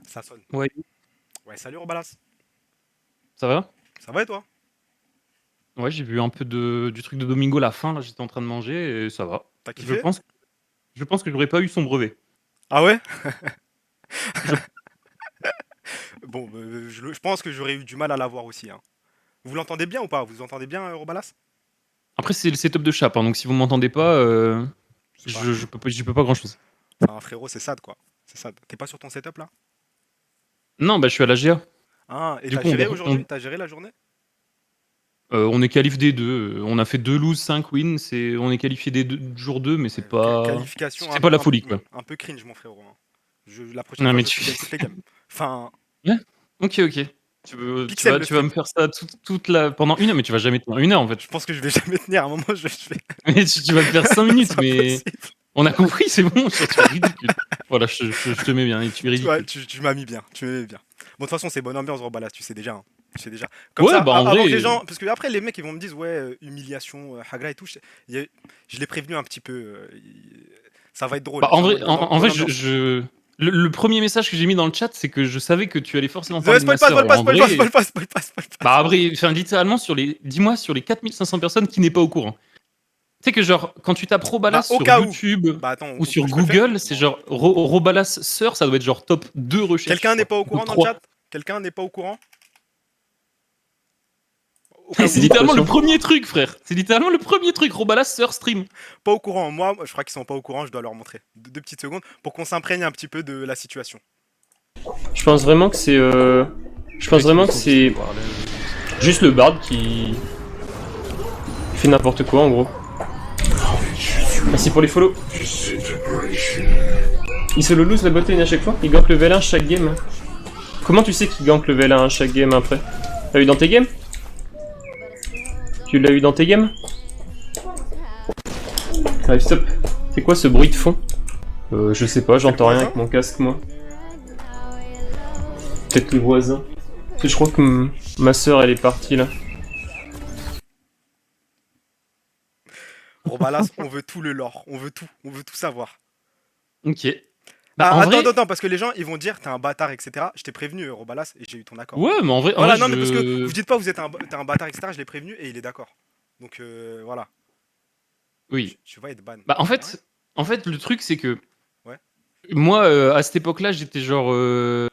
Ça sonne. Ouais, Ouais, salut Robalas. ça va? Ça va et toi? Ouais, j'ai vu un peu du truc de Domingo la fin, là, j'étais en train de manger et ça va. T'as Je kiffé? pense, je pense que j'aurais pas eu son brevet. Ah ouais? Je- Bon, je pense que j'aurais eu du mal à l'avoir aussi, hein. Vous l'entendez bien ou pas? Vous entendez bien, Robalas? Après, c'est le setup de Chap, hein, donc si vous m'entendez pas, C'est pas. j'y peux pas grand chose. Enfin, frérot, c'est sad quoi. C'est sad. T'es pas sur ton setup là? Non, bah, je suis à la GA. Ah, et Du t'as coup, géré aujourd'hui? T'as géré la journée? on est qualifié des deux. On a fait 2 lose, 5 wins. On est qualifié des deux, jour 2, mais Ouais, qualification c'est pas la folie, quoi. un peu cringe, mon frérot, hein. La prochaine Non, fois, mais je veux que tu gagnes toutes les games. Enfin, Ouais. Ok, ok. pixel le Tu vas stream. me faire ça pendant 1 heure, mais tu vas jamais tenir 1 heure, en fait. Je pense que je vais jamais tenir. À un moment, je vais. Mais tu vas le faire 5 minutes, C'est mais impossible. on a compris, c'est bon, tu es ridicule. Voilà, je te mets bien, et tu es Ouais, ridicule. tu m'as mis bien. Tu m'as mis bien. Bon, de toute façon, c'est bonne ambiance, Robalas, tu sais déjà, hein. Tu sais déjà. Comme Ouais, ça, bah en avant que les vrai, gens. Parce que après, les mecs, ils vont me dire, ouais, humiliation, hagra et tout. Je l'ai prévenu un petit peu. Ça va être drôle. bah C'est en mode en bonne vrai, ambiance. le premier message que j'ai mis dans le chat, c'est que je savais que tu allais forcément parler de ma Spoil pas, sœur. spoil Et pas, en spoil pas, vrai, spoil pas, spoil pas, spoil pas. bah après, enfin, littéralement, dis-moi sur les 4500 personnes qui n'est pas au courant. Tu sais que genre, quand tu tapes Robalas Bah, au sur cas où. YouTube Bah, attends, ou sur je peux le faire. Google, c'est Bon, genre Robalas sœur, ça doit être genre top 2 recherches, quelqu'un je n'est crois. pas au Ou top courant dans le 3. chat? Quelqu'un n'est pas au courant? Au Et cas c'est où. littéralement le premier truc, frère. C'est littéralement le premier truc, Robalas sœur stream. Pas au courant. Moi, je crois qu'ils sont pas au courant. Je dois leur montrer. Deux petites secondes pour qu'on s'imprègne un petit peu de la situation. Je pense vraiment que c'est. Je pense vraiment que c'est juste le bard qui fait n'importe quoi en gros. Merci pour les follow. Il se le lose la botline à chaque fois. Il gank level 1 chaque game. Comment tu sais qu'il gank level 1 chaque game après? T'as eu dans tes games? Tu l'as eu dans tes games? Allez, stop. C'est quoi ce bruit de fond? Je sais pas, j'entends rien avec mon casque moi. Peut-être le voisin. Parce que je crois que ma soeur elle est partie là. Robalas, on veut tout le lore. On veut tout savoir. Ok. Bah Ah, en attends, vrai, attends, parce que les gens, ils vont dire, t'es un bâtard, etc. Je t'ai prévenu, Robalas, et j'ai eu ton accord. ouais, mais en vrai, Voilà, non, mais parce que vous dites pas, t'es un bâtard, etc. Je l'ai prévenu, et il est d'accord. Donc, voilà. Oui. Tu vas être ban. Bah Ouais, en fait, le truc c'est que ouais. moi, à cette époque-là, j'étais genre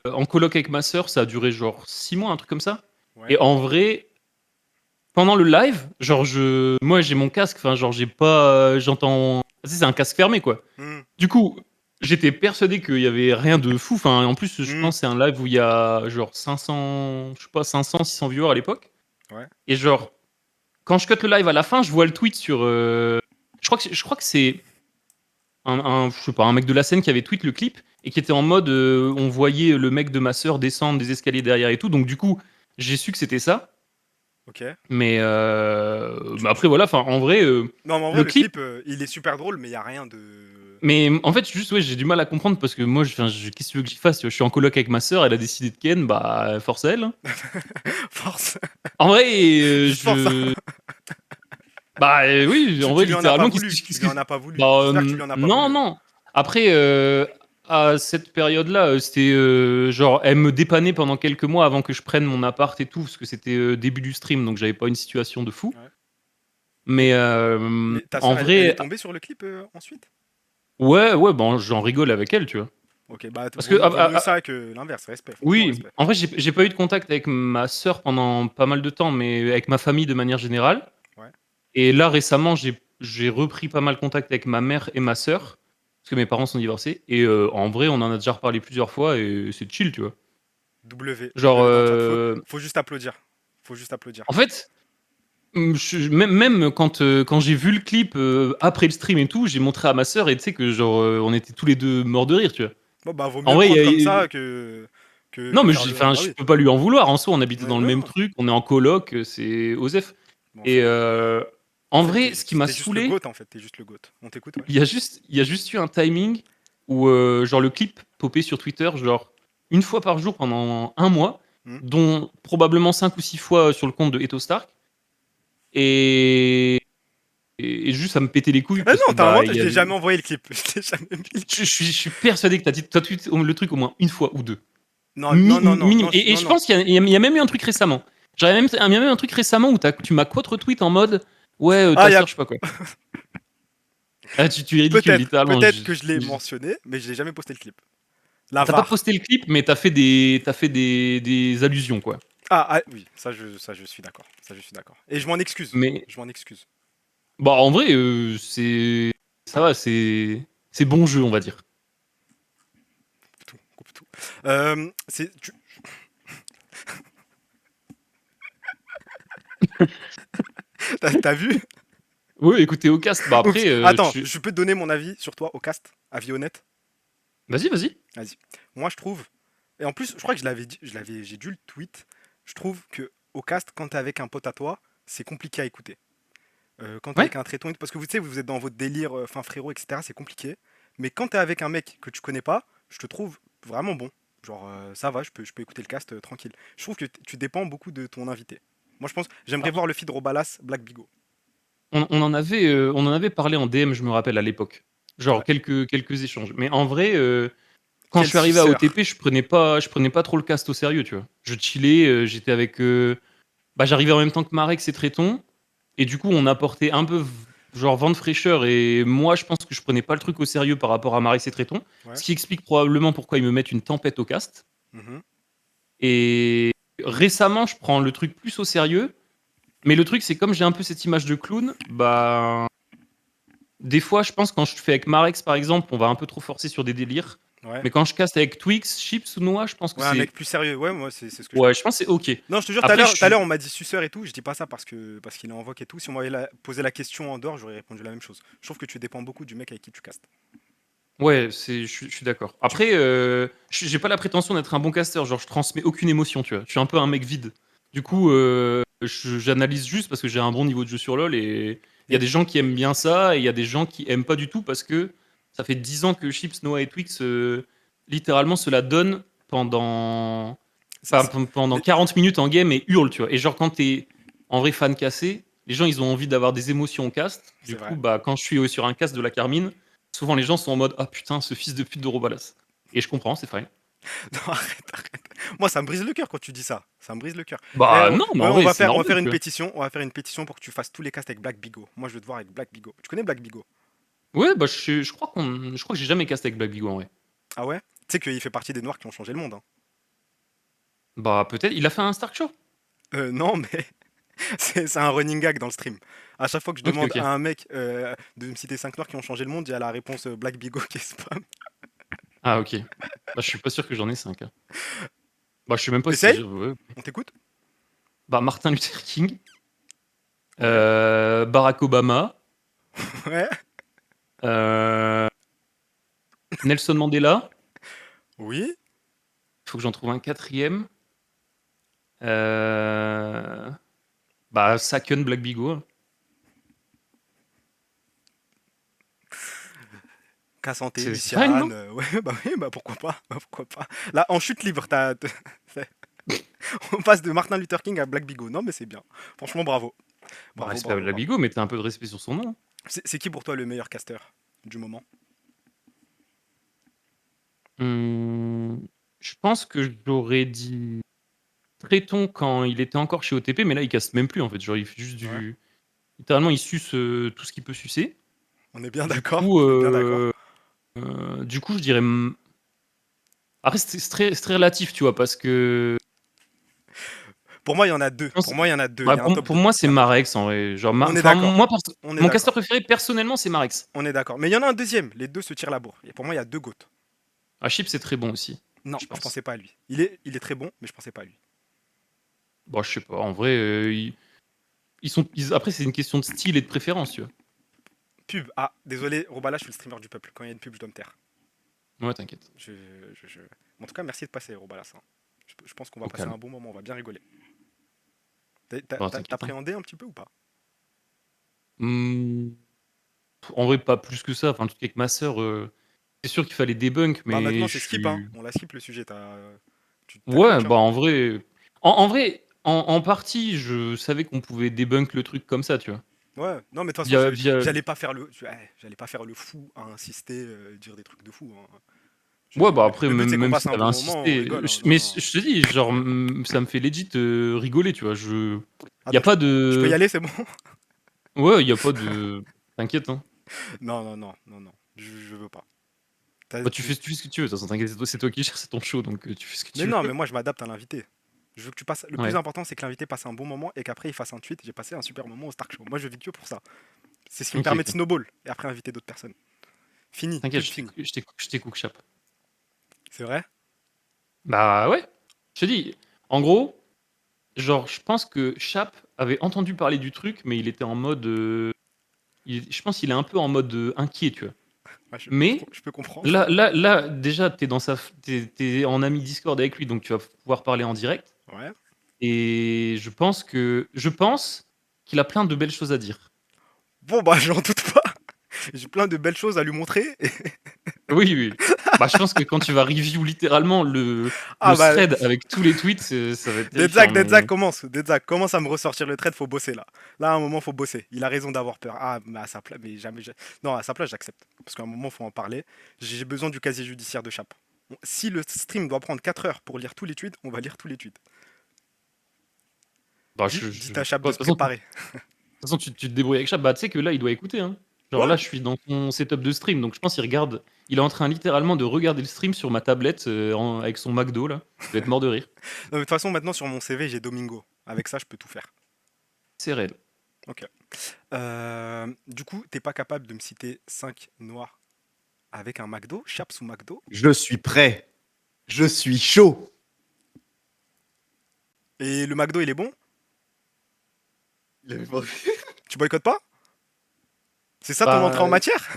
en coloc avec ma sœur, ça a duré genre 6 mois, un truc comme ça. Ouais. Et en vrai, pendant le live, genre moi j'ai mon casque, enfin genre j'ai pas, j'entends, tu sais, c'est un casque fermé quoi. Hmm, Du coup, j'étais persuadé qu'il y avait rien de fou. Enfin, en plus, je hmm, pense que c'est un live où il y a genre 500, je sais pas, 500, 600 viewers à l'époque. ouais. Et genre, quand je cut le live à la fin, je vois le tweet sur. Je crois que c'est je sais pas, un mec de la scène qui avait tweet le clip et qui était en mode, on voyait le mec de ma sœur descendre des escaliers derrière et tout. Donc du coup, j'ai su que c'était ça. Ok. Mais après voilà, enfin en vrai, Non, mais en vrai, le le clip. clip, il est super drôle, mais il y a rien de. Mais en fait, juste, ouais, j'ai du mal à comprendre parce que moi, qu'est-ce que tu veux que j'y fasse? Tu vois, je suis en coloc avec ma sœur, elle a décidé de ken, bah, force à elle, hein. Force. En vrai, Juste force, hein. bah, oui, en vrai, Tu lui en as pas littéralement, voulu. Tu lui en as pas voulu. bah, J'espère que tu lui en as pas non, voulu, hein. non. Après, à cette période-là, c'était genre, elle me dépannait pendant quelques mois avant que je prenne mon appart et tout, parce que c'était début du stream, donc j'avais pas une situation de fou. Ouais. Mais Mais ta en sœur, elle est vrai, tombée sur le clip ensuite? ouais, ouais, bon, j'en rigole avec elle, tu vois. Ok, bah, Parce que vaut mieux ça que l'inverse. Respect, franchement, oui, respect. en vrai, j'ai pas eu de contact avec ma sœur pendant pas mal de temps, mais avec ma famille de manière générale. Ouais. Et là, récemment, j'ai repris pas mal contact avec ma mère et ma sœur, parce que mes parents sont divorcés. Et en vrai, on en a déjà reparlé plusieurs fois et c'est chill, tu vois. Genre, W dans le chat. Faut juste applaudir. Faut juste applaudir. en fait, même quand j'ai vu le clip après le stream et tout, j'ai montré à ma sœur et tu sais que genre, on était tous les deux morts de rire, tu vois. Bon, bah, vaut En mieux le vrai, prendre comme ça non, que mais faire le. enfin, Bah je oui. peux pas lui en vouloir. En soi, on habitait Ouais, dans le ouais, même non. truc, on est en coloc, c'est Osef. Bon, Et frérot. en En fait, vrai, ce qui m'a t'es juste le saoulé, GOAT, en fait. T'es juste le GOAT. On t'écoute, ouais. il y a juste eu un timing où genre le clip popait sur Twitter, genre une fois par jour pendant un mois, Hmm. dont probablement 5 ou 6 fois sur le compte de Eto Stark. Et, et juste ça me pétait les couilles Ah parce que non, t'as bah inventé, il y je t'ai avait. jamais envoyé le clip. Je t'ai jamais mis le clip. Je suis persuadé que t'as tweet le truc au moins une fois ou deux. Non, non, non, non, Minimum. non, Et non, je non. pense qu'il y a même eu un truc récemment. Genre, il y a même eu un truc récemment où tu m'as quote-retweet en mode ouais, Ah, ta il y a sœur, je sais pas quoi. Ah, tu es ridicule, littéralement. peut-être que je l'ai mentionné, mais je l'ai jamais posté le clip. La T'as pas VAR. posté le clip, mais t'as fait des allusions, quoi. Oui, ça je suis d'accord. Ça je suis d'accord. Et je m'en excuse. Mais Je m'en excuse. bah, en vrai, ça va, c'est bon jeu, on va dire. Tout, coupe tout. C'est t'as vu? Oui, écoutez, au cast, bah Oups. après, Attends, je peux te donner mon avis sur toi au cast, avis honnête. vas-y, vas-y. Vas-y. Moi je trouve, et en plus je crois que je l'avais dit, j'ai dû le tweet. Je trouve que au cast, quand t'es avec un pote à toi, c'est compliqué à écouter. Quand t'es Ouais. avec un traiton, parce que vous savez, vous êtes dans votre délire, fin frérot, etc. C'est compliqué. Mais quand t'es avec un mec que tu connais pas, je te trouve vraiment bon. Genre ça va, je peux écouter le cast tranquille. Je trouve que tu dépends beaucoup de ton invité. Moi je pense, j'aimerais voir le feed Robalas Black Bigo. On en avait parlé en DM, je me rappelle, à l'époque. Genre, Ouais. quelques échanges. Mais en vrai, quand je Quel suis arrivé à suceur. OTP, je prenais pas trop le cast au sérieux, tu vois. Je chillais, j'étais avec. Bah, j'arrivais en même temps que Marek et Tréton. Et du coup, on apportait un peu, genre, vent de fraîcheur. Et moi, je pense que je prenais pas le truc au sérieux par rapport à Marek et Tréton. Ouais. Ce qui explique probablement pourquoi ils me mettent une tempête au cast. Mhm. Et récemment, je prends le truc plus au sérieux. Mais le truc, c'est comme j'ai un peu cette image de clown, bah. Des fois, je pense quand je fais avec Marex, par exemple, on va un peu trop forcer sur des délires. Ouais. Mais quand je caste avec Twix, Chips ou Noah, je pense que Ouais, un c'est. mec plus sérieux. Ouais, moi c'est ce que je Ouais, pense. je pense que c'est ok. Non, je te jure, Après, je tout à suis. l'heure on m'a dit suceur et tout. Je dis pas ça parce qu'il est en vogue et tout. Si on m'avait posé la question en dehors, j'aurais répondu la même chose. Je trouve que tu dépends beaucoup du mec avec qui tu castes. Ouais, je suis d'accord. Tu... Après, j'ai pas la prétention d'être un bon casteur. Genre, je transmets aucune émotion, tu vois. Je suis un peu un mec vide. Du coup, j'analyse juste parce que j'ai un bon niveau de jeu sur LoL et il y a Et des gens qui aiment bien ça et il y a des gens qui aiment pas du tout parce que ça fait 10 ans que Chips, Noah et Twix littéralement se la donnent pendant, c'est- enfin, c'est- pendant les- 40 minutes en game et hurlent, tu vois. Et genre, quand t'es en vrai fan cassé, les gens ils ont envie d'avoir des émotions au cast. Du c'est coup, vrai. bah, quand je suis sur un cast de la Carmine, souvent les gens sont en mode ah putain, ce fils de pute de Robalas. Et je comprends, c'est fine. Non, arrête. Moi, ça me brise le cœur quand tu dis ça. Ça me brise le cœur. Bah non, mais Ouais, en vrai, c'est on va normal, faire tu une vois. pétition. On va faire une pétition pour que tu fasses tous les casts avec Black Bigo. Moi, je veux te voir avec Black Bigo. Tu connais Black Bigo? Ouais, bah je crois que j'ai jamais casté avec Black Bigo en vrai. Ah ouais? Tu sais qu'il fait partie des noirs qui ont changé le monde. Hein. Bah peut-être, il a fait un Stark Show. Non, mais c'est un running gag dans le stream. À chaque fois que je Ok, demande ok. à un mec de me citer 5 noirs qui ont changé le monde, il y a la réponse Black Bigo qui est spam. Ah ok. Bah je suis pas sûr que j'en ai 5. Bah je sais même pas si Essaye? j'ai. Ouais. On t'écoute? Bah Martin Luther King, Ouais. Barack Obama, Ouais. euh, Nelson Mandela. Oui. Il faut que j'en trouve un quatrième. Euh, Bah Saken Black Bigo. Kassanté, C'est fine, Luciane. non? Ouais, bah oui, bah pourquoi pas? Bah pourquoi pas? Là, en chute libre, c'est- on passe de Martin Luther King à Black Bigo. Non, mais c'est bien. Franchement, bravo. Bah Bravo, respect à bravo, Black bravo. Bigo, mettez un peu de respect sur son nom. C'est qui pour toi le meilleur casteur du moment? Je pense que j'aurais dit Tréton quand il était encore chez OTP, mais là il casse même plus en fait. Genre il fait juste Ouais. du. Littéralement il suce tout ce qu'il peut sucer. On est bien Du d'accord. coup, On est bien d'accord. je dirais. Après c'est très relatif, tu vois, parce que. Pour moi, il y en a deux. Je pense- Pour moi, il y en a deux. Il Bah, y a un top pour 2. moi Il y c'est a un top 2. Marex en vrai. Genre, On est enfin d'accord. moi, On est mon casteur d'accord. préféré personnellement c'est Marex. On est d'accord. Mais il y en a un deuxième. Les deux se tirent la bourre. Et pour moi, il y a deux goats. Ah, Chip c'est très bon aussi, Non, je je pense. pensais pas à lui. Il est très bon, mais je pensais pas à lui. Bon, je sais pas, en vrai, après c'est une question de style et de préférence, tu vois. Pub. Ah, désolé, Robala, je suis le streamer du peuple. Quand il y a une pub, je dois me taire. Ouais, t'inquiète. Je, je- En tout cas, merci de passer, Robalas. Hein. Je pense qu'on va Au passer calme. un bon moment. On va bien rigoler. Bon, t'inquiète, hein. T'appréhendais un petit peu ou pas? Hmm, En vrai, pas plus que ça. Enfin, en tout cas, avec ma sœur, c'est sûr qu'il fallait débunk, Bah mais maintenant, je c'est skip. Hein. suis. On la skip le sujet. T'as Ouais, coach. bah Hein. en vrai. En vrai, en partie, je savais qu'on pouvait débunk le truc comme ça, tu vois. Ouais. Non, mais de toute façon, Via... j'allais pas faire le fou à insister, dire des trucs de fou. Hein. Ouais, bah après, Le but, c'est qu'on même passe si un t'avais bon moment, on insisté, rigole, hein, mais non. je te dis, genre, ça me fait legit rigoler, tu vois. Y a Attends, pas je peux y de. aller, c'est bon? Ouais, y a pas de. T'inquiète, hein. Non, non, non, non, non, je veux pas. Bah, tu fais ce que tu veux, de toute façon, t'inquiète, c'est toi qui gères, c'est ton show, donc tu fais ce que Mais tu non, mais veux. moi, je m'adapte à l'invité. Je veux que tu passes. Le plus Ouais, important, c'est que l'invité passe un bon moment et qu'après, il fasse un tweet. J'ai passé un super moment au Stark Show. Moi, je vis que pour ça. C'est ce qui me ok, permet de ok. snowball et après inviter d'autres personnes. Fini, T'inquiète, pub fini. je t'écoute, Chap. C'est vrai? Bah ouais, je te dis, en gros, genre, je pense que Chap avait entendu parler du truc, mais il était en mode. Je pense qu'il est un peu en mode inquiet, tu vois. Ouais, Mais je peux comprendre. là, déjà, t'es en ami Discord avec lui, donc tu vas pouvoir parler en direct. Ouais. Et je pense qu'il a plein de belles choses à dire. Bon, bah, j'en doute pas. J'ai plein de belles choses à lui montrer. Oui, oui. Bah, je pense que quand tu vas review littéralement le Ah, bah, thread avec tous les tweets, ça va être terrifiant. Dedzak Mais commence. Dedzak commence à me ressortir le trade. Faut bosser là. Là, à un moment, faut bosser. Il a raison d'avoir peur. Ah, mais à sa place, mais jamais. Non, à sa place, j'accepte. Parce qu'à un moment, faut en parler. J'ai besoin du casier judiciaire de Chap. Si le stream doit prendre 4 heures pour lire tous les tweets, on va lire tous les tweets. bah, Dites à Chap quoi, de de se toute façon, préparer. tu te débrouilles avec Chap. Bah, tu sais que là, il doit écouter. Hein. Genre Ouais. là, je suis dans son setup de stream, donc je pense qu'il regarde. Il est en train littéralement de regarder le stream sur ma tablette avec son McDo là. Il va être mort de rire. Non, mais de toute façon, maintenant, sur mon CV, j'ai Domingo. Avec ça, je peux tout faire. C'est réel. Ok. Du coup, t'es pas capable de me citer 5 noirs avec un McDo, Chaps ou McDo. Je suis prêt. Je suis chaud. Et le McDo, il est bon? Il avait pas Tu boycottes pas? C'est ça ton entrée en Bah, matière?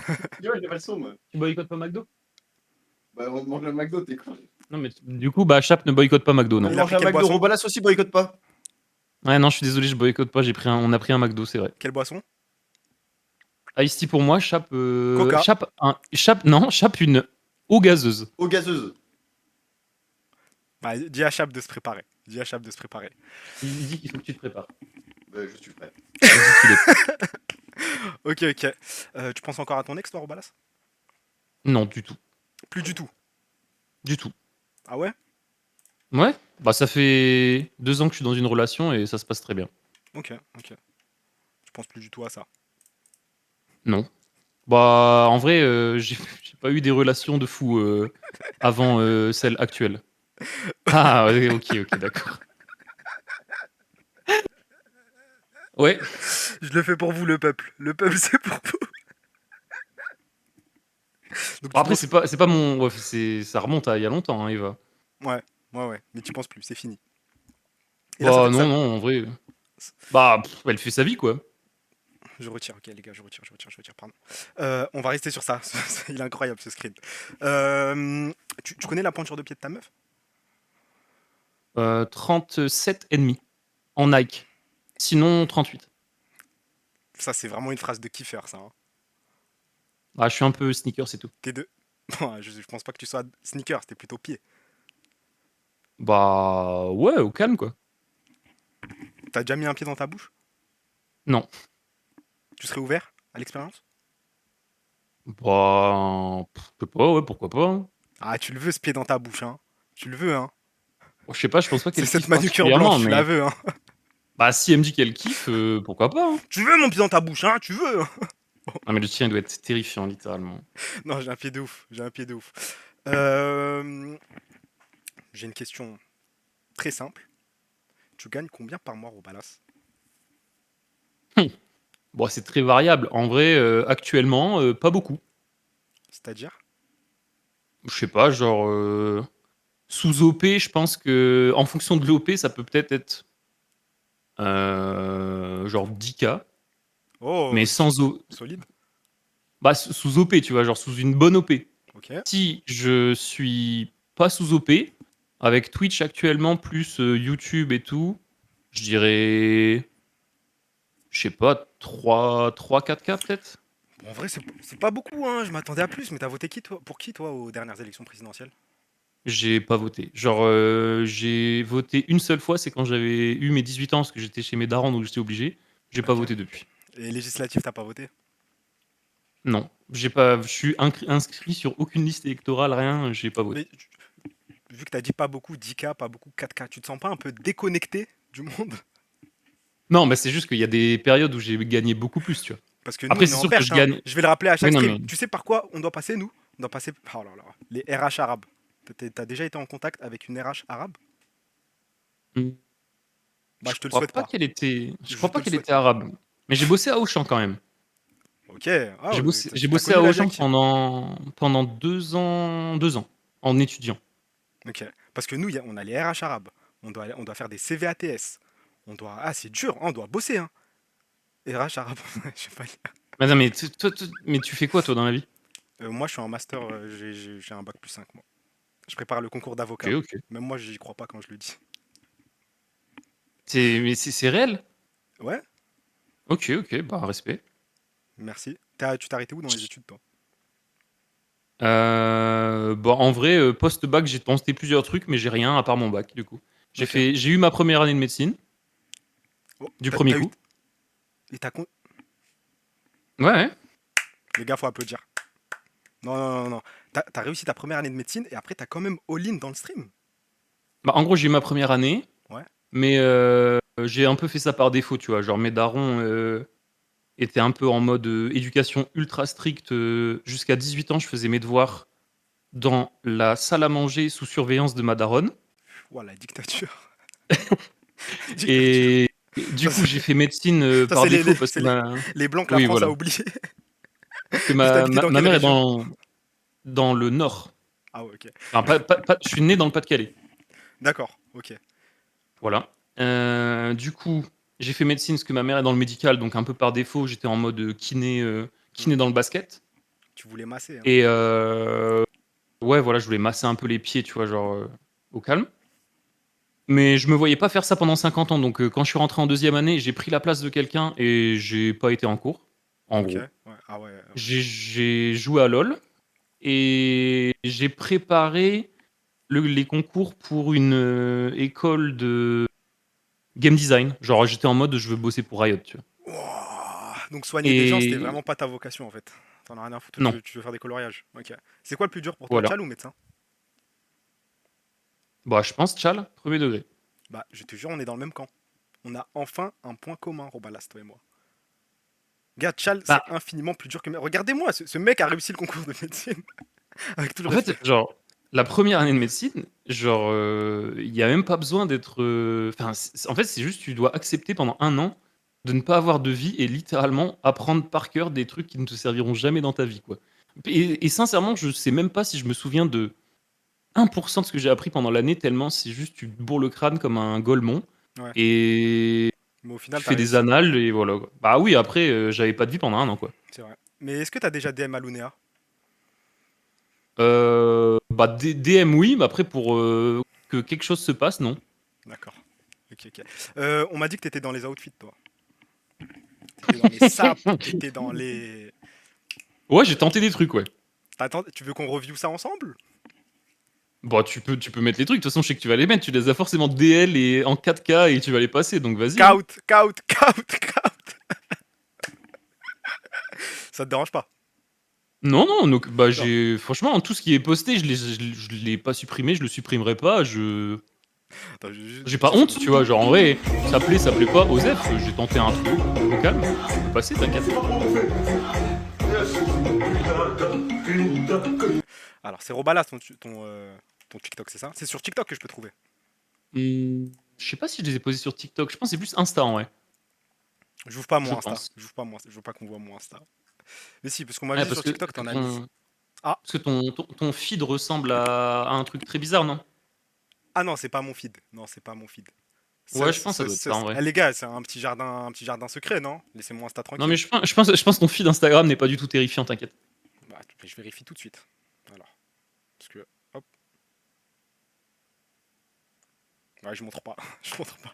Ouais, j'ai pas le son, moi. tu boycottes pas McDo? Bah, on mange le McDo, t'es con. Non, mais du coup, bah, Chap ne boycotte pas McDo, non. Il On a mange pris un quelle McDo. boisson? Robalas aussi boycotte pas. Ouais, non, je suis désolé, je boycotte pas. On a pris un McDo, c'est vrai. Quelle boisson? Ice tea pour moi, Chap. Coca. Non, Chap une eau gazeuse. Eau gazeuse. Bah, dis à Chap de se préparer. Dis à Chap de se préparer. Il dit qu'il faut que tu te prépares. Bah, je suis prêt. Il dit qu'il est- Ok, ok. Tu penses encore à ton ex, toi, Robalas? Non, du tout. Plus du tout. Du tout. Ah ouais? Ouais, bah, ça fait 2 ans que je suis dans une relation et ça se passe très bien. Ok, ok. Je pense plus du tout à ça. Non. Bah, en vrai, j'ai pas eu des relations de fou avant celle actuelle. Ah, ouais, ok, ok, d'accord. Ouais, Je le fais pour vous, le peuple. Le peuple, c'est pour vous. Donc, bon, tu après, penses... c'est pas mon. Ouais, ça remonte à il y a longtemps, hein, Eva. Ouais, ouais, ouais. Mais tu penses plus, c'est fini. Et là, Bah, non, non, en vrai. Bah, elle fait sa vie, quoi. Je retire, ok les gars, je retire, pardon. On va rester sur ça, il est incroyable ce screen. Tu connais la pointure de pied de ta meuf? 37,5 en Nike. Sinon, 38. Ça c'est vraiment une phrase de kiffer ça. Hein. Ah, je suis un peu sneaker, c'est tout. T'es deux. Bon, je pense pas que tu sois sneaker, c'était plutôt pied. Bah, ouais, au calme, quoi. T'as déjà mis un pied dans ta bouche? Non. Tu serais ouvert à l'expérience? Bah, je sais pas, ouais, pourquoi pas. Hein. Ah, tu le veux ce pied dans ta bouche, hein. Tu le veux, hein. Bon, je sais pas, je pense pas C'est qu'elle cette kiffe manucure particulièrement, blanche, tu la mais. veux, hein. Bah, si elle me dit qu'elle kiffe, pourquoi pas. Hein. Tu veux mon pied dans ta bouche, hein, tu veux. Hein. Ah, mais le tien il doit être terrifiant, littéralement. Non, j'ai un pied de ouf, j'ai un pied de ouf. J'ai une question très simple. Tu gagnes combien par mois au Balas? Bon, c'est très variable. En vrai, actuellement, pas beaucoup. C'est-à-dire? Je sais pas, genre. Sous OP, je pense que en fonction de l'OP, ça peut peut-être être genre 10K, Oh, mais sans O. solide. Bah, sous OP, tu vois, genre sous une bonne OP. Ok. Si je suis pas sous OP, avec Twitch actuellement, plus YouTube et tout, je dirais. Je sais pas, 4K peut-être. Bon, en vrai, c'est pas beaucoup, hein. Je m'attendais à plus, mais t'as voté qui, toi, pour qui, toi, aux dernières élections présidentielles? J'ai pas voté. Genre, j'ai voté une seule fois, c'est quand j'avais eu mes 18 ans, parce que j'étais chez mes darons, donc j'étais obligé. J'ai pas Ok. voté depuis. Et législatif, t'as pas voté? Non, je suis inscrit sur aucune liste électorale, rien, j'ai pas voté. Mais vu que t'as dit pas beaucoup 10K, pas beaucoup 4K, tu te sens pas un peu déconnecté du monde? Non, mais c'est juste qu'il y a des périodes où j'ai gagné beaucoup plus, tu vois. Parce que nous, Après, on est c'est en sûr que perte, je hein. gagne. Je vais le rappeler à Oui, chaque non, stream. mais. Tu sais par quoi on doit passer, nous? On doit passer. Oh là là. Les RH arabes. T'as déjà été en contact avec une RH arabe? Hmm, Bah, Je je te le crois souhaite pas pas. qu'elle était. Je Je crois te pas le qu'elle souhaite était pas. arabe. Mais j'ai bossé à Auchan quand même. Ok. Ah, ouais, J'ai t'as bossé connu à la Auchan Jackie. pendant 2 ans, 2 ans, en étudiant. Ok. Parce que nous, on a les RH arabes. On doit faire des CVATS. Ah, c'est dur. Ah, on doit bosser, hein. RH arabe. Je sais pas lire. Mais non, mais, mais tu fais quoi, toi, dans la vie? Moi, je suis en master. J'ai un bac plus 5, moi. Je prépare le concours Ok, d'avocat. ok. Même moi, j'y crois pas quand je le dis. Mais c'est réel? Ouais, Ok, ok, bah, respect. merci. Tu t'es arrêté où dans les études, toi? Bon, en vrai, post-bac, j'ai tenté plusieurs trucs, mais j'ai rien à part mon bac, du coup. Ok. J'ai eu ma première année de médecine, Oh, du premier coup. et Ouais, ouais. Les gars, faut applaudir. Non, non, non, non. T'as réussi ta première année de médecine et après t'as quand même all-in dans le stream. Bah, en gros, j'ai eu ma première année, Ouais. mais j'ai un peu fait ça par défaut, tu vois. Genre, mes darons étaient un peu en mode éducation ultra stricte. Jusqu'à 18 ans, je faisais mes devoirs dans la salle à manger sous surveillance de ma daronne. Ouah, la dictature. Dictature. Et du Ça, coup, c'est j'ai fait médecine ça, par c'est défaut parce que les blancs que la Oui, France a voilà. oubliés. Parce que Vous habitez dans ma quelle mère est région? dans le nord. Ah ouais, ok. Enfin, je suis né dans le Pas-de-Calais. D'accord, ok. Voilà. Du coup, j'ai fait médecine parce que ma mère est dans le médical, donc un peu par défaut, j'étais en mode Hmm. kiné dans le basket. Tu voulais masser, hein. Et ouais, voilà, je voulais masser un peu les pieds, tu vois, genre au calme. Mais je me voyais pas faire ça pendant 50 ans, donc quand je suis rentré en deuxième année, j'ai pris la place de quelqu'un et j'ai pas été en cours, en Ok, gros. ouais. Ah ouais, ouais. J'ai joué à LoL et j'ai préparé les concours pour une école de game design. Genre, j'étais en mode je veux bosser pour Riot, tu vois. Ouah. Donc soigner des gens, c'était Et vraiment pas ta vocation en fait. T'en as rien à foutre, non, tu veux faire des coloriages. Ok. C'est quoi le plus dur pour toi, voilà. Tchal ou médecin? Bah, je pense, Chal, premier degré. Bah, je te jure, on est dans le même camp. On a enfin un point commun, Robalas, toi et moi. Regarde, Chal, c'est Bah, infiniment plus dur que... Regardez-moi, ce mec a réussi le concours de médecine. Avec tout le en fait, respect. genre, la première année de médecine, genre, il y a même pas besoin d'être. Enfin, en fait, c'est juste, tu dois accepter pendant 1 an de ne pas avoir de vie et littéralement apprendre par cœur des trucs qui ne te serviront jamais dans ta vie, quoi. Et sincèrement, je sais même pas si je me souviens de 1% de ce que j'ai appris pendant l'année, tellement c'est juste, tu te bourres le crâne comme un golemon Ouais. et Mais au tu final, t'as fais des réussi. annales et voilà, quoi. Bah oui, après, j'avais pas de vie pendant 1 an, quoi. C'est vrai. Mais est-ce que t'as déjà DM à Lunéa? Bah, DM, oui, mais après, pour que quelque chose se passe, non. D'accord. Ok, ok. On m'a dit que t'étais dans les outfits, toi. T'étais dans les sapes, t'étais dans les... Ouais, j'ai tenté des trucs, ouais. Attends, tu veux qu'on review ça ensemble? Bon, tu peux mettre les trucs, de toute façon, je sais que tu vas les mettre, tu les as forcément DL et en 4K et tu vas les passer, donc vas-y, hein. Scout, scout, scout, scout. Ça te dérange pas? Non, non, donc, bah, Non. franchement, tout ce qui est posté, je l'ai pas supprimé, je le supprimerai pas, Attends, j'ai pas honte, tu vois, genre, en vrai, ça plaît pas, Osef, j'ai tenté un truc, au calme, je peux passer, t'inquiète. Alors, c'est Robalas ton TikTok, c'est ça? C'est sur TikTok que je peux trouver. Je sais pas si je les ai posés sur TikTok, je pense que c'est plus Insta, en vrai, J'ouvre pas je mon Insta. pense. Je veux pas qu'on voit mon Insta. Mais si, parce qu'on m'a Ouais, dit sur TikTok, t'en as mis. Ah, parce que ton feed ressemble à un truc très bizarre, non? ah non, c'est pas mon feed. Non, c'est pas mon feed. Ouais, je pense que ça doit être ça en vrai. Eh, les gars, c'est un petit jardin secret, non? Laissez mon Insta Non, mais tranquille. je pense que ton feed Instagram n'est pas du tout terrifiant, t'inquiète. Bah, je vérifie tout de suite. Alors, parce que, hop. Ouais, je montre pas. Je montre pas.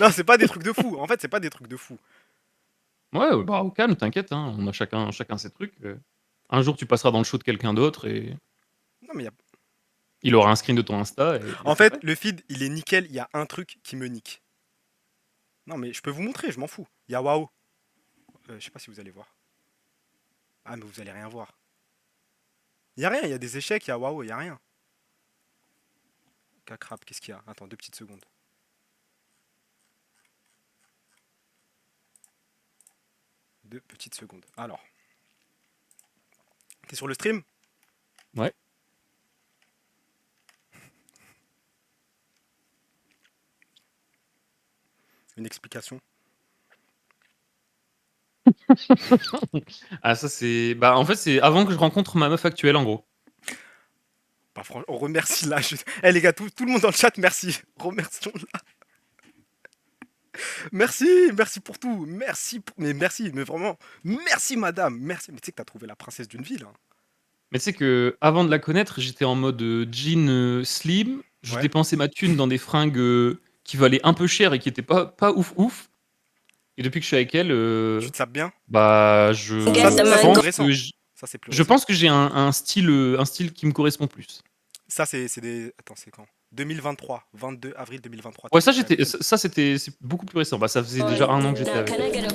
Non, c'est pas des trucs de fou. En fait, c'est pas des trucs de fou. Ouais, bah au calme, t'inquiète, hein, on a chacun ses trucs. Un jour, tu passeras dans le show de quelqu'un d'autre et Non, mais il aura un screen de ton Insta et en c'est fait, prêt. le feed, il est nickel. Il y a un truc qui me nique. Non, mais je peux vous montrer, je m'en fous. Il y a Waouh. Je sais pas si vous allez voir. Ah, mais vous allez rien voir. Y a rien, il y a des échecs, il y a waouh, y a rien. Cacrap, qu'est-ce qu'il y a? Attends, 2 petites secondes. Deux petites secondes. Alors, t'es sur le stream? Ouais. Une explication? Ah, ça, c'est. Bah, en fait, c'est avant que je rencontre ma meuf actuelle, en gros. Bah, franchement, on remercie là. Eh les gars, tout le monde dans le chat, merci. Remercions-la. Merci, merci pour tout. Merci, mais vraiment, merci madame. Merci. Mais tu sais que t'as trouvé la princesse d'une ville, hein. Mais tu sais que avant de la connaître, j'étais en mode jean slim. Je Ouais. dépensais ma thune dans des fringues qui valaient un peu cher et qui étaient pas ouf ouf. Et depuis que je suis avec elle, Tu te sapes bien? bah, Ça, ça, c'est plus pense récent. que Ça, c'est plus je récent. pense que j'ai un style qui me correspond plus. Ça, c'est des. Attends, c'est quand? 2023, 22 avril 2023. Ouais, T'étais avec elle. c'est beaucoup plus récent. Bah, ça faisait déjà un an que j'étais avec elle.